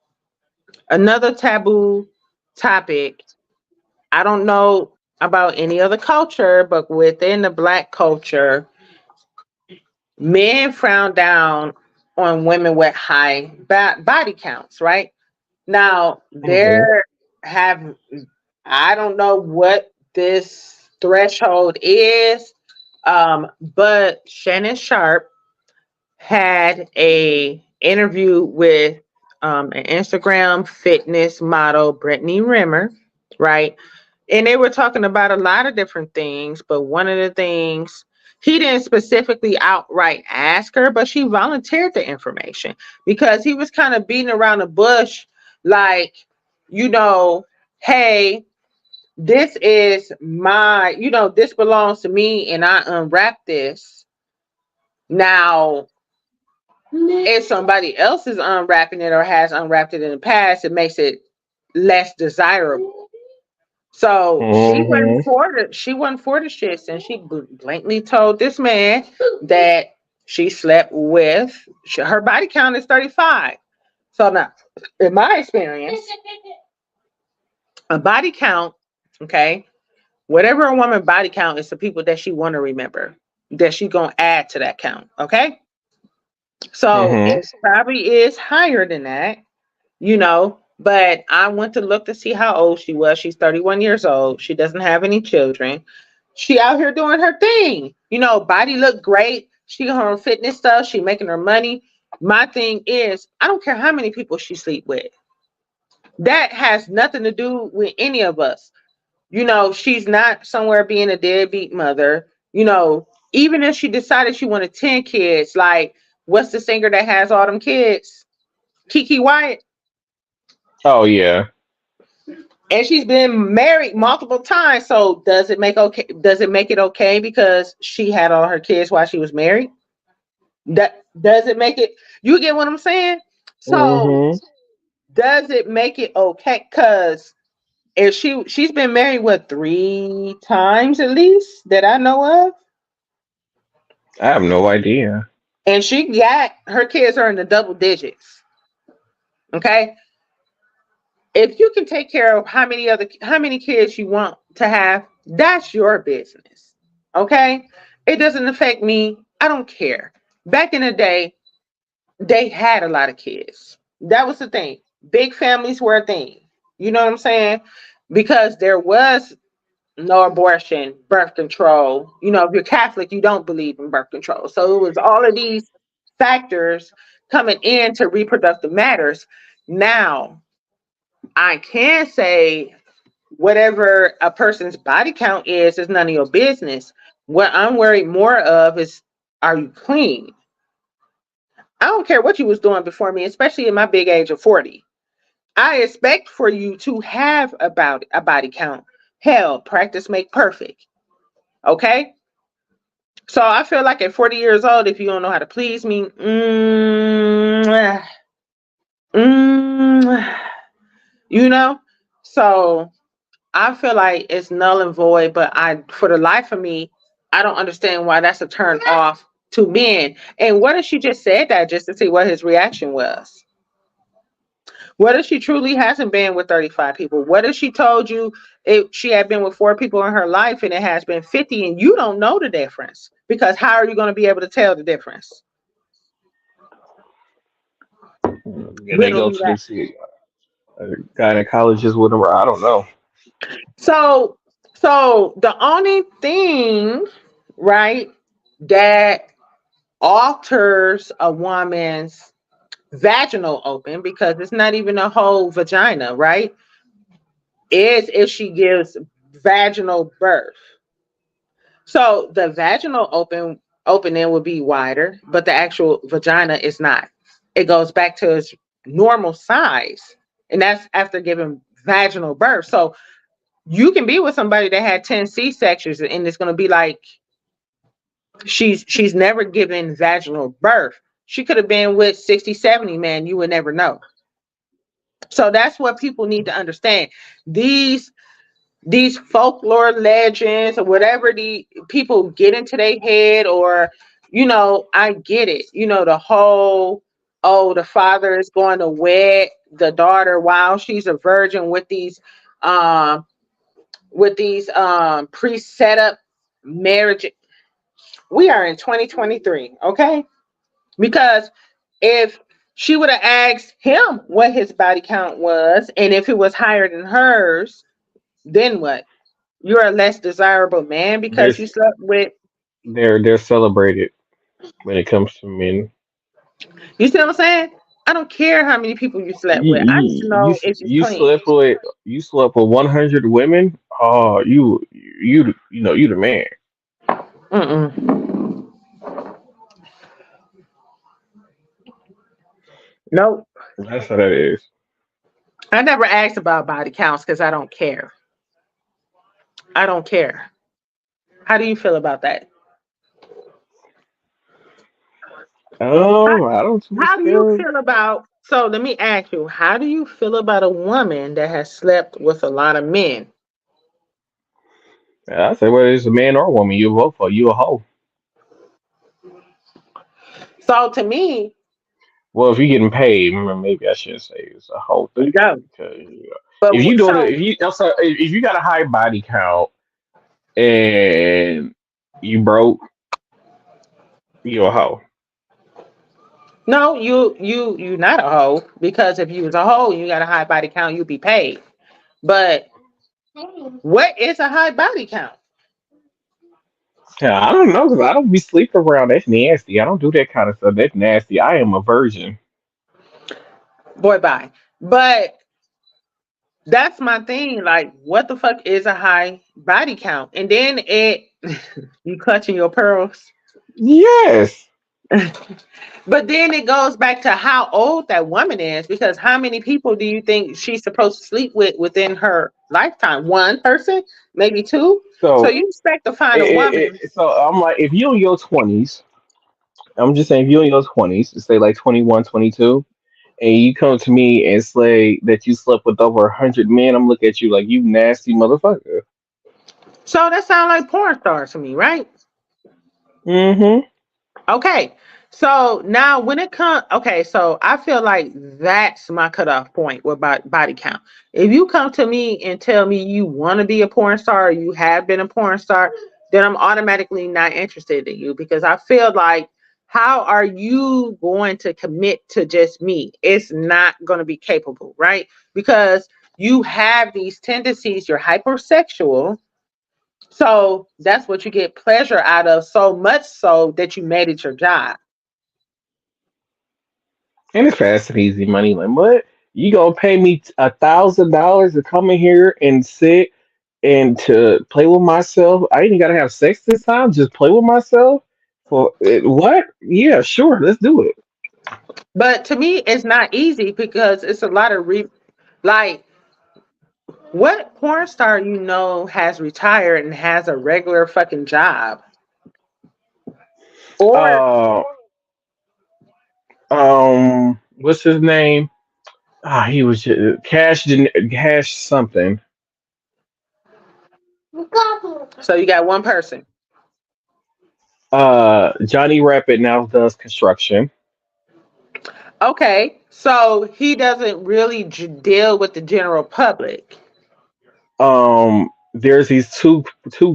another taboo topic. I don't know about any other culture, but within the Black culture, men frown down on women with high body counts, right? Now, Mm-hmm. there have, I don't know what this threshold is, but Shannon Sharp had a interview with an Instagram fitness model, Brittany Rimmer, right? And they were talking about a lot of different things, but one of the things, he didn't specifically outright ask her, but she volunteered the information because he was kind of beating around the bush, like, you know, hey, this is my, this belongs to me, and I unwrap this. Now, if somebody else is unwrapping it or has unwrapped it in the past, it makes it less desirable. So Mm-hmm. she wasn't for the shits, and she blatantly told this man that she slept with, her body count is 35. So now, in my experience, a body count, okay, whatever a woman body count is, the people that she want to remember, that she gonna add to that count, okay? So Mm-hmm. it probably is higher than that, but I went to look to see how old she was. She's 31 years old. She doesn't have any children. She out here doing her thing. Body look great. She got her fitness stuff. She making her money. My thing is, I don't care how many people she sleep with. That has nothing to do with any of us. She's not somewhere being a deadbeat mother. Even if she decided she wanted 10 kids, like, what's the singer that has all them kids? Kiki Wyatt. Oh yeah. And she's been married multiple times. So does it make it okay because she had all her kids while she was married? That does it make it, you get what I'm saying? So Mm-hmm. does it make it okay? Because if she's been married, what, 3 times at least that I know of? I have no idea. And she got, her kids are in the double digits. Okay. If you can take care of how many kids you want to have, that's your business. Okay? It doesn't affect me. I don't care. Back in the day, they had a lot of kids. That was the thing. Big families were a thing. You know what I'm saying? Because there was no abortion, birth control. If you're Catholic, you don't believe in birth control. So it was all of these factors coming into reproductive matters. Now, I can say whatever a person's body count is none of your business. What I'm worried more of is, are you clean? I don't care what you was doing before me, especially in my big age of 40. I expect for you to have about a body count. Hell, practice make perfect. Okay? So I feel like at 40 years old, if you don't know how to please me, mm, you know? So I feel like it's null and void, but for the life of me, I don't understand why that's a turn off to men. And what if she just said that just to see what his reaction was? What if she truly hasn't been with 35 people? What if she told you she had been with 4 people in her life and it has been 50 and you don't know the difference because how are you going to be able to tell the difference? Yeah, they Riddle go me to that. the see gynecologist with them. I don't know. So, so the only thing, right, that alters a woman's vaginal open, because it's not even a whole vagina, right, is if she gives vaginal birth. So the vaginal opening would be wider, but the actual vagina is not. It goes back to its normal size, and that's after giving vaginal birth. So you can be with somebody that had 10 C-sections, and it's going to be like she's never given vaginal birth. She could have been with 60, 70 men. You would never know. So that's what people need to understand. These these folklore legends or whatever the people get into their head, or I get it. The whole, oh, the father is going to wed the daughter while she's a virgin um with these pre-set up marriage. We are in 2023, okay? Because if she would have asked him what his body count was, and if it was higher than hers, then what? You're a less desirable man They're because you slept with. they're celebrated when it comes to men. You see what I'm saying? I don't care how many people you slept You with. I need to know if it's you clean. slept with 100 women. Oh, you the man. Mm-mm. Nope. That's how that is. I never asked about body counts because I don't care. I don't care. How do you feel about that? How, I don't too much how do you care. feel about? So let me ask you. How do you feel about a woman that has slept with a lot of men? I say whether it's a man or a woman, you vote for you a hoe. So to me, Well, if you're getting paid, maybe I shouldn't say it's a whole there you thing go. because But if you doing it, so if you got a high body count and you broke, you a hoe. no, you not a hoe, because if you was a hoe and you got a high body count, you'd be paid. But what is a high body count? Yeah, I don't know because I don't be sleeping around. That's nasty. I don't do that kind of stuff. That's nasty. I am a virgin. Boy, bye. But that's my thing. Like, what the fuck is a high body count? And then you clutching your pearls. Yes. But then it goes back to how old that woman is, because how many people do you think she's supposed to sleep with within her lifetime? One person, maybe two. So So you expect to find a woman. so I'm like, if you in your 20s, I'm just saying, if you in your 20s, say like 21, 22, and you come to me and say that you slept with over 100 men, I'm looking at you like you nasty motherfucker. So that sounds like porn stars to me, right? Mm-hmm. Okay. So now when it comes, okay, so I feel like that's my cutoff point with body count. If you come to me and tell me you want to be a porn star, or you have been a porn star, then I'm automatically not interested in you, because I feel like, how are you going to commit to just me? It's not going to be capable, right? Because you have these tendencies, you're hypersexual, so that's what you get pleasure out of, so much so that you made it your job. And it's fast and easy money. Like, what? You gonna pay me $1,000 to come in here and sit and to play with myself? I ain't gotta have sex this time. Just play with myself for what? Yeah, sure. Let's do it. But to me, it's not easy because it's a lot of like, what porn star has retired and has a regular fucking job? Or Uh, what's his name? Ah, he was Cash something. so you got one person. Johnny Rapid now does construction. Okay, so he doesn't really deal with the general public. There's these two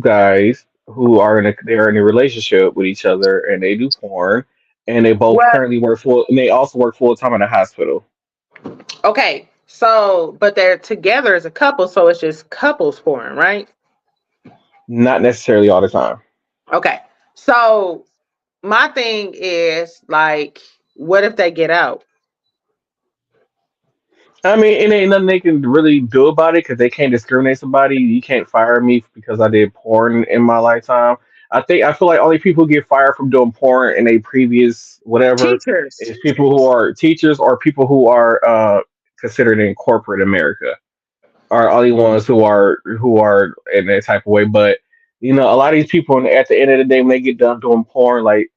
guys. who are they're in a relationship with each other and they do porn, and they both Well, currently work full and they also work full time in a hospital. okay. So, but they're together as a couple, so it's just couples porn, right? Not necessarily all the time. Okay. So my thing is like, what if they get out? I mean, it ain't nothing they can really do about it because they can't discriminate somebody. You can't fire me because I did porn in my lifetime. I feel like only people who get fired from doing porn in a previous whatever Teachers. is people who are teachers or people who are considered in corporate America are only ones who are in that type of way. But a lot of these people at the end of the day when they get done doing porn, like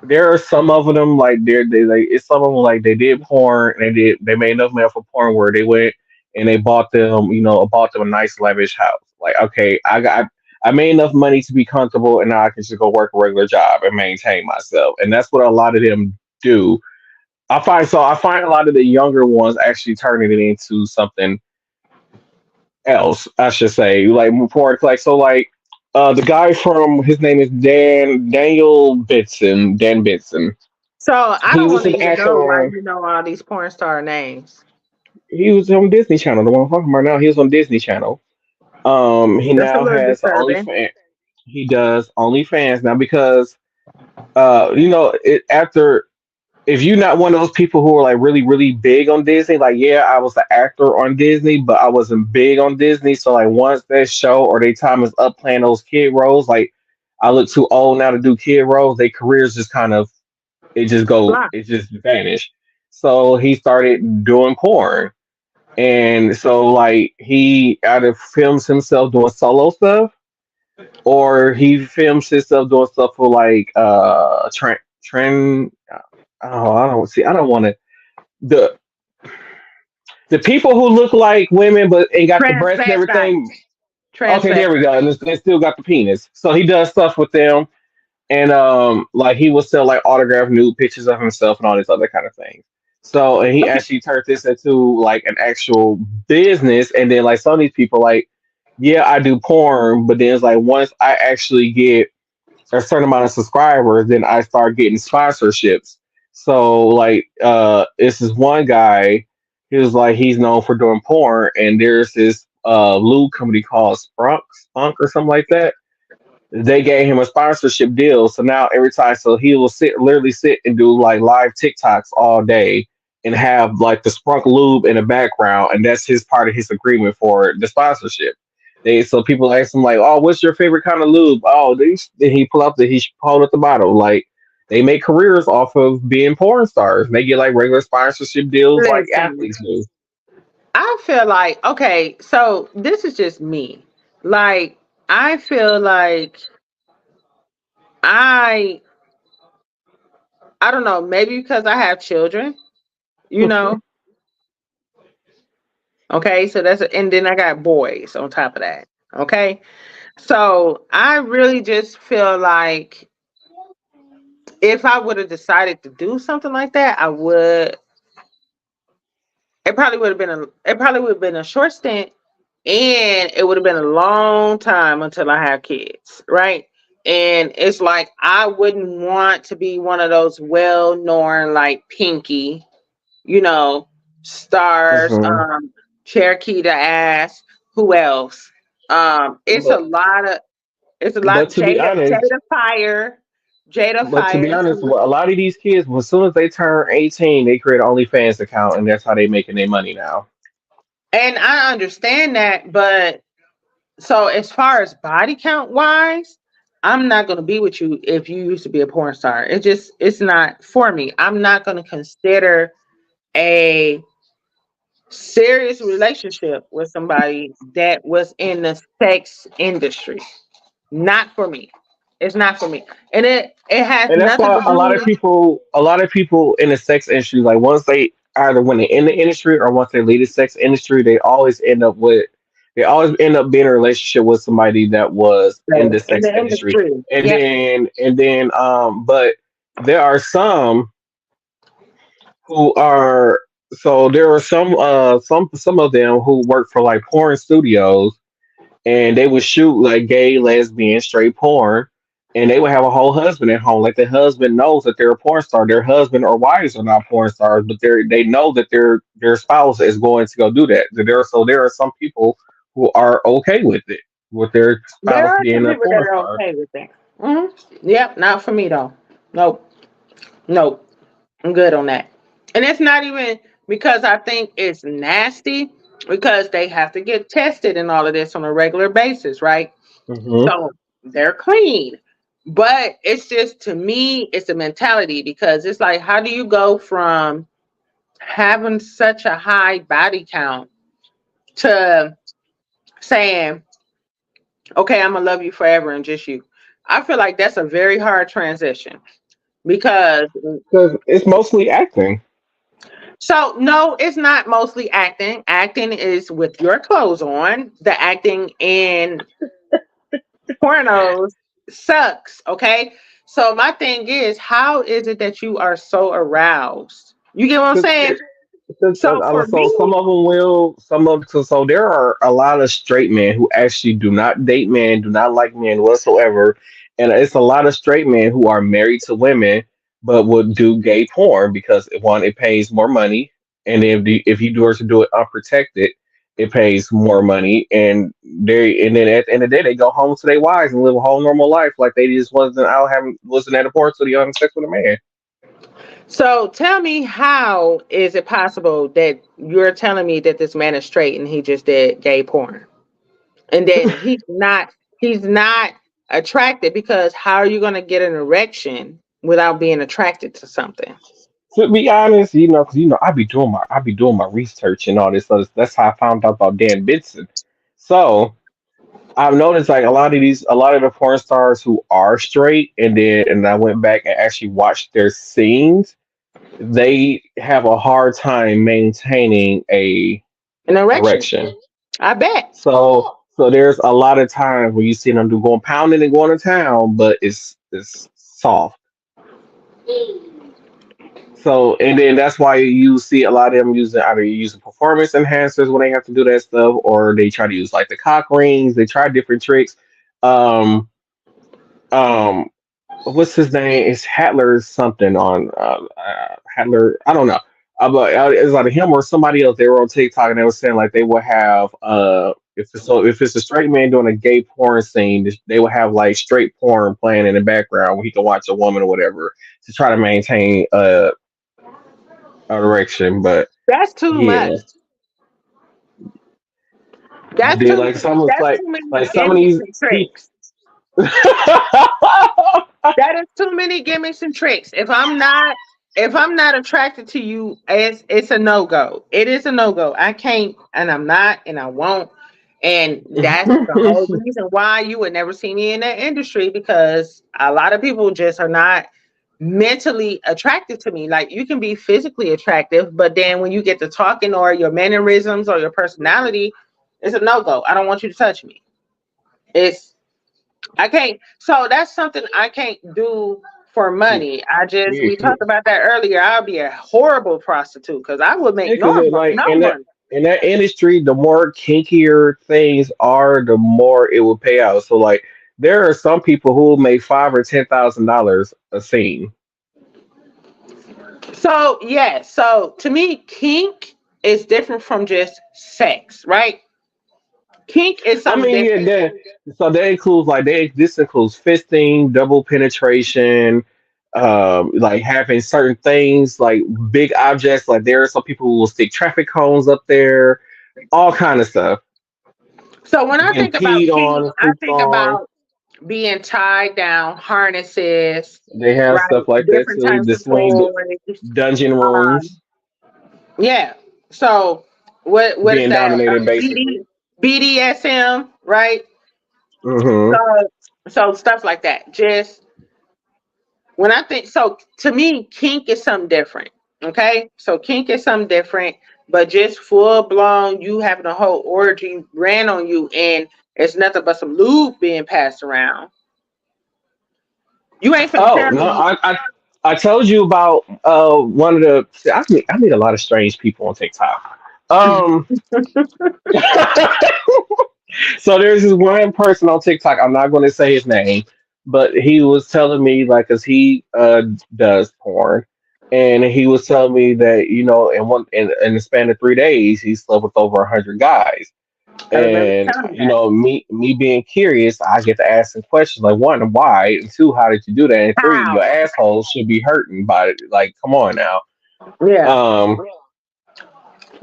there are some of them like they like it's some of them like they did porn and they made enough money for porn where they went and they bought them a nice lavish house. Like okay, I made enough money to be comfortable and now I can just go work a regular job and maintain myself. And that's what a lot of them do. I find a lot of the younger ones actually turning it into something else, I should say. Like move forward, like so, like the guy from his name is Daniel Bitson, Dan Bitson. So I He don't was want to an even actor know why on. you know all these porn star names. He was on Disney Channel. The one I'm talking about now. He was on Disney Channel. He That's a now little has disturbing. OnlyFans. He does OnlyFans now because after if you're not one of those people who are like really really big on Disney, like yeah, I was an actor on Disney, but I wasn't big on Disney. So like once that show or their time is up playing those kid roles, like I look too old now to do kid roles. Their careers just kind of Blah. it just vanish. So he started doing porn. And so like he either films himself doing solo stuff or he films himself doing stuff for like trend oh I don't want to the the people who look like women but ain't got the breasts and Transvestite. everything. Okay, there we Transvestite. go. And they still got the penis. So he does stuff with them and like he will sell like autographed nude pictures of himself and all this other kind of things. So and he Okay. actually turned this into like an actual business. And then like some of these people like, yeah, I do porn, but then it's like once I actually get a certain amount of subscribers, then I start getting sponsorships. So like this is one guy, he was like he's known for doing porn, and there's this lube company called Spunk or something like that. They gave him a sponsorship deal. So now every time, so he will literally sit and do like live TikToks all day and have like the Sprunk Lube in the background, and that's his part of his agreement for the sponsorship. So people ask him like, "Oh, what's your favorite kind of lube?" Oh, then he pull up the bottle. Like they make careers off of being porn stars. They get like regular sponsorship deals like Listen, athletes do. I feel like okay, so this is just me. Like I feel like I I don't know, maybe because I have children, you know. Okay, so and then I got boys on top of that. Okay. So I really just feel like if I would have decided to do something like that, I would it probably would have been a short stint and it would have been a long time until I have kids, right? And it's like I wouldn't want to be one of those well-known like Pinky, you know, stars, Hmm. Cherokee the ass, who else? It's a But lot of but to be honest, Jada Fire, Jada But to be Fire. honest, a lot of these kids, as soon as they turn 18, they create an OnlyFans account, and that's how they making their money now. And I understand that, but so as far as body count wise, I'm not gonna be with you if you used to be a porn star. It's not for me. I'm not gonna consider a serious relationship with somebody that was in the sex industry. Not for me. It's not for me. And it has And that's nothing why to do. a lot of people in the sex industry, like once they either when they're in the industry or once they leave the sex industry, they always end up being in a relationship with somebody that was in the In sex the industry. industry. And Yep. but there are who are there are some of them who work for like porn studios and they would shoot like gay, lesbian, straight porn, and they would have a whole husband at home. Like the husband knows that they're a porn star. Their husband or wives are not porn stars, but they know that their spouse is going to go do that. There are some people who are okay with it, with their There spouse are some being a people that porn are star. okay with that. Yep, not for me though. Nope, nope. I'm good on that. And it's not even because I think it's nasty, because they have to get tested and all of this on a regular basis, right? Hmm. So they're clean. But it's just, to me, it's a mentality, because it's like, how do you go from having such a high body count to saying, okay, I'm gonna love you forever and just you? I feel like that's a very hard transition, because Because it's mostly acting. so no, it's not mostly acting. Acting is with your clothes on. The acting in pornos sucks. Okay. So my thing is, how is it that you are so aroused? You get what I'm saying? So for So me, some of them will, some of so there are a lot of straight men who actually do not date men, do not like men whatsoever, and it's a lot of straight men who are married to women but would do gay porn because one, it pays more money, and if you were to do it unprotected, it pays more money, and then at the end of the day they go home to their wives and live a whole normal life like they just wasn't at a porn studio having sex with a man. so tell me, how is it possible that you're telling me that this man is straight and he just did gay porn, and then he's not attracted? Because how are you going to get an erection without being attracted to something? To be honest, because I be doing my research and all this. So that's how I found out about Dan Benson. So I've noticed like a lot of the porn stars who are straight, and I went back and actually watched their scenes. They have a hard time maintaining a An erection, erection. I bet. So there's a lot of times where you see them do going pounding and going to town, but it's soft. So, and then that's why you see a lot of them using either using performance enhancers when they have to do that stuff, or they try to use like the cock rings. They try different tricks. Um, um, what's his name? It's Hatler something on Hatler. I don't know. But it's like him or somebody else. They were on TikTok and they were saying like they would have if it's a straight man doing a gay porn scene, they would have like straight porn playing in the background where he can watch a woman or whatever to try to maintain a erection. But That's too much. yeah, but That's then too like some of that's too many some of gimmicks these and people. tricks. That is too many gimmicks and tricks. If I'm not attracted to you, it's a no go. It is a no go. I can't, and I'm not, and I won't. And that's the whole reason why you would never see me in that industry, because a lot of people just are not mentally attracted to me. Like, you can be physically attractive, but then when you get to talking, or your mannerisms or your personality, it's a no go. I don't want you to touch me. It's I can't. So that's something I can't do for money. We Yeah, talked about that earlier. I'll be a horrible prostitute because I would make because like no money. in that industry, the more kinkier things are, the more it will pay out. So like there are some people who will make $5,000 or $10,000 a scene. So yeah. So to me, kink is different from just sex, right? Kink is I something mean, yeah, different. that includes this includes fisting, double penetration, like having certain things like big objects. Like there are some people who will stick traffic cones up there, all kind of stuff. So when I Getting think about peed kink, on, I pooped think on. about being tied down, harnesses, They have right? stuff like that Different too. types The of swing toys. dungeon Um, rooms yeah. So what is being that? dominated BD, basically. BDSM, right? Hmm. So stuff like that. Just when I think, so to me, kink is something different. Okay, so kink is something different, but just full blown, you having a whole orgy ran on you, and it's nothing but some lube being passed around. You ain't finna Oh tell no, me. I told you about one of the. See, I meet a lot of strange people on TikTok. Um, So there's this one person on TikTok. I'm not going to say his name, but he was telling me like, cause he does porn, and he was telling me that in the span of 3 days he slept with over 100 guys. I remember you And telling me that. me being curious, I get to ask some questions like, one, why, and two, how did you do that, and three, your How? asshole should be hurting by it. Like, come on now. Yeah. Um,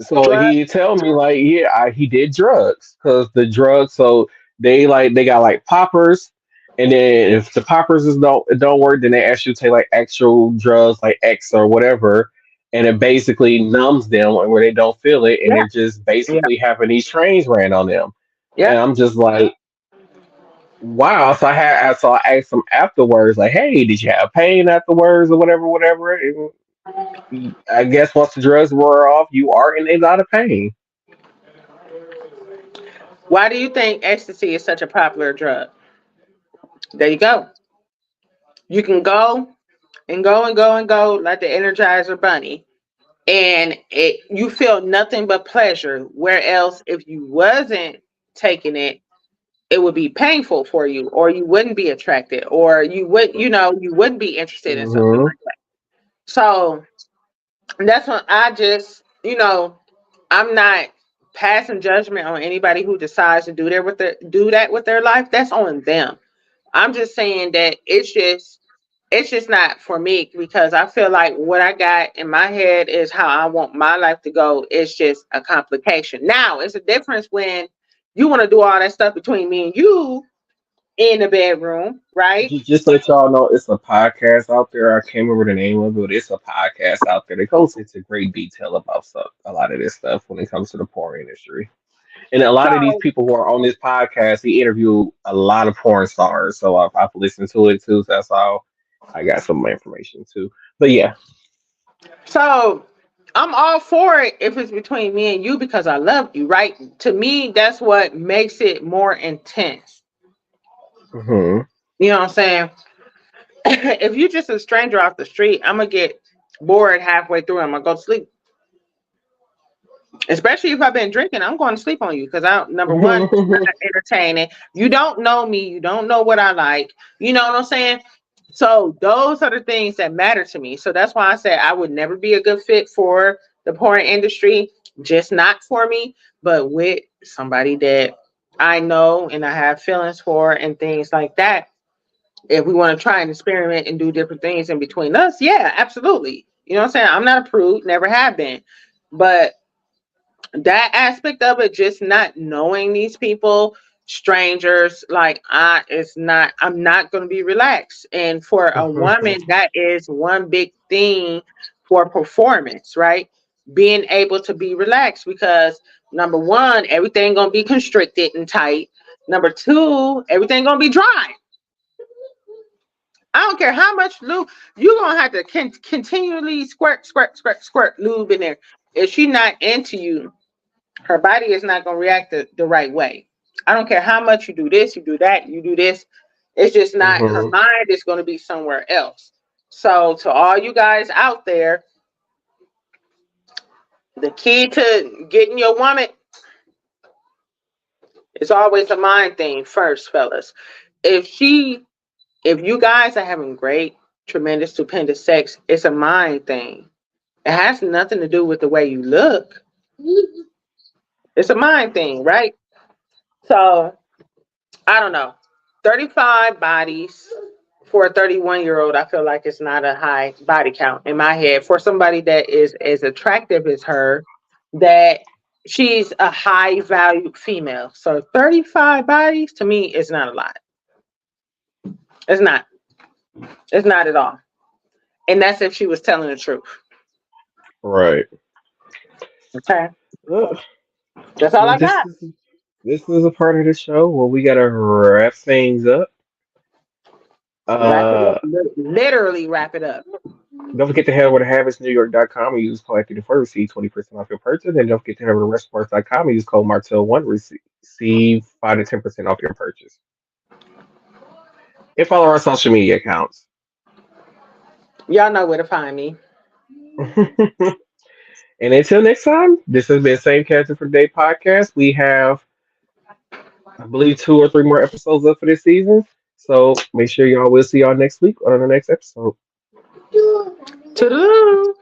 so Drugs. he tell me like, yeah, he did drugs because the drugs. So they got like poppers, and then if the poppers don't work, then they ask you to take like actual drugs like X or whatever, and it basically numbs them where they don't feel it, and Yeah. they're just Yeah. basically having these trains ran on them. And Yep. I'm just like, wow. So I asked him afterwards, like, hey, did you have pain afterwards or whatever, whatever? And I guess once the drugs wore off, you are in a lot of pain. Why do you think ecstasy is such a popular drug? There you go. You can go and go and go and go like the Energizer Bunny, and you feel nothing but pleasure. Where else, if you wasn't taking it, it would be painful for you, or you wouldn't be attracted, or you wouldn't be interested in something Hmm. like that. So that's when I just, I'm not passing judgment on anybody who decides to do that with their life. That's on them. I'm just saying that it's just not for me, because I feel like what I got in my head is how I want my life to go. It's just a complication. Now, it's a difference when you want to do all that stuff between me and you in the bedroom, right? Just to let y'all know, it's a podcast out there. I can't remember the name of it, but it's a podcast out there that goes into great detail about stuff, a lot of this stuff when it comes to the porn industry. And a lot of these So, people who are on this podcast, he interviewed a lot of porn stars. So I've listened to it too. So that's how I got some information too. But yeah. so I'm all for it if it's between me and you because I love you, right? To me, that's what makes it more intense. Hmm. You know what I'm saying? If you're just a stranger off the street, I'm gonna get bored halfway through. I'm gonna go to sleep. Especially if I've been drinking, I'm going to sleep on you because number one, it's not entertaining. You don't know me. You don't know what I like. You know what I'm saying? So those are the things that matter to me. So that's why I said I would never be a good fit for the porn industry, just not for me, but with somebody that I know and I have feelings for and things like that. If we want to try and experiment and do different things in between us, yeah, absolutely. You know what I'm saying? I'm not a prude, never have been. But that aspect of it, just not knowing these people, strangers, like I'm not going to be relaxed. And for a woman, that is one big thing for performance, right? Being able to be relaxed, because number one, everything going to be constricted and tight. Number two, everything going to be dry. I don't care how much lube you're gonna have to continually squirt, squirt, squirt, squirt lube in there. If she's not into you, her body is not going to react the right way. I don't care how much you do this, you do that, you do this. It's just not, her Hmm. mind is going to be somewhere else. So, to all you guys out there, the key to getting your woman is always a mind thing first, fellas. If she, if you guys are having great, tremendous, stupendous sex, it's a mind thing. It has nothing to do with the way you look. It's a mind thing, right? So, I don't know. 35 bodies for a 31-year-old, I feel like it's not a high body count in my head. For somebody that is as attractive as her, that she's a high valued female. So 35 bodies to me is not a lot. It's not. It's not at all. And that's if she was telling the truth. Right. Okay. Well, That's all well, I got. this is a part of the show where we gotta wrap things up. Wrap it Uh, up. Literally wrap it up. don't forget to head over to habitsnewyork.com and use code Active to receive 20% off your purchase. And don't forget to head over to restaurants.com and use code Martel1 receive 5 to 10% off your purchase. And follow our social media accounts. Y'all know where to find me. And until next time, this has been Same Cast Different Day podcast. We have I believe 2 or 3 more episodes up for this season. So make sure y'all will see y'all next week on the next episode. Toodaloo.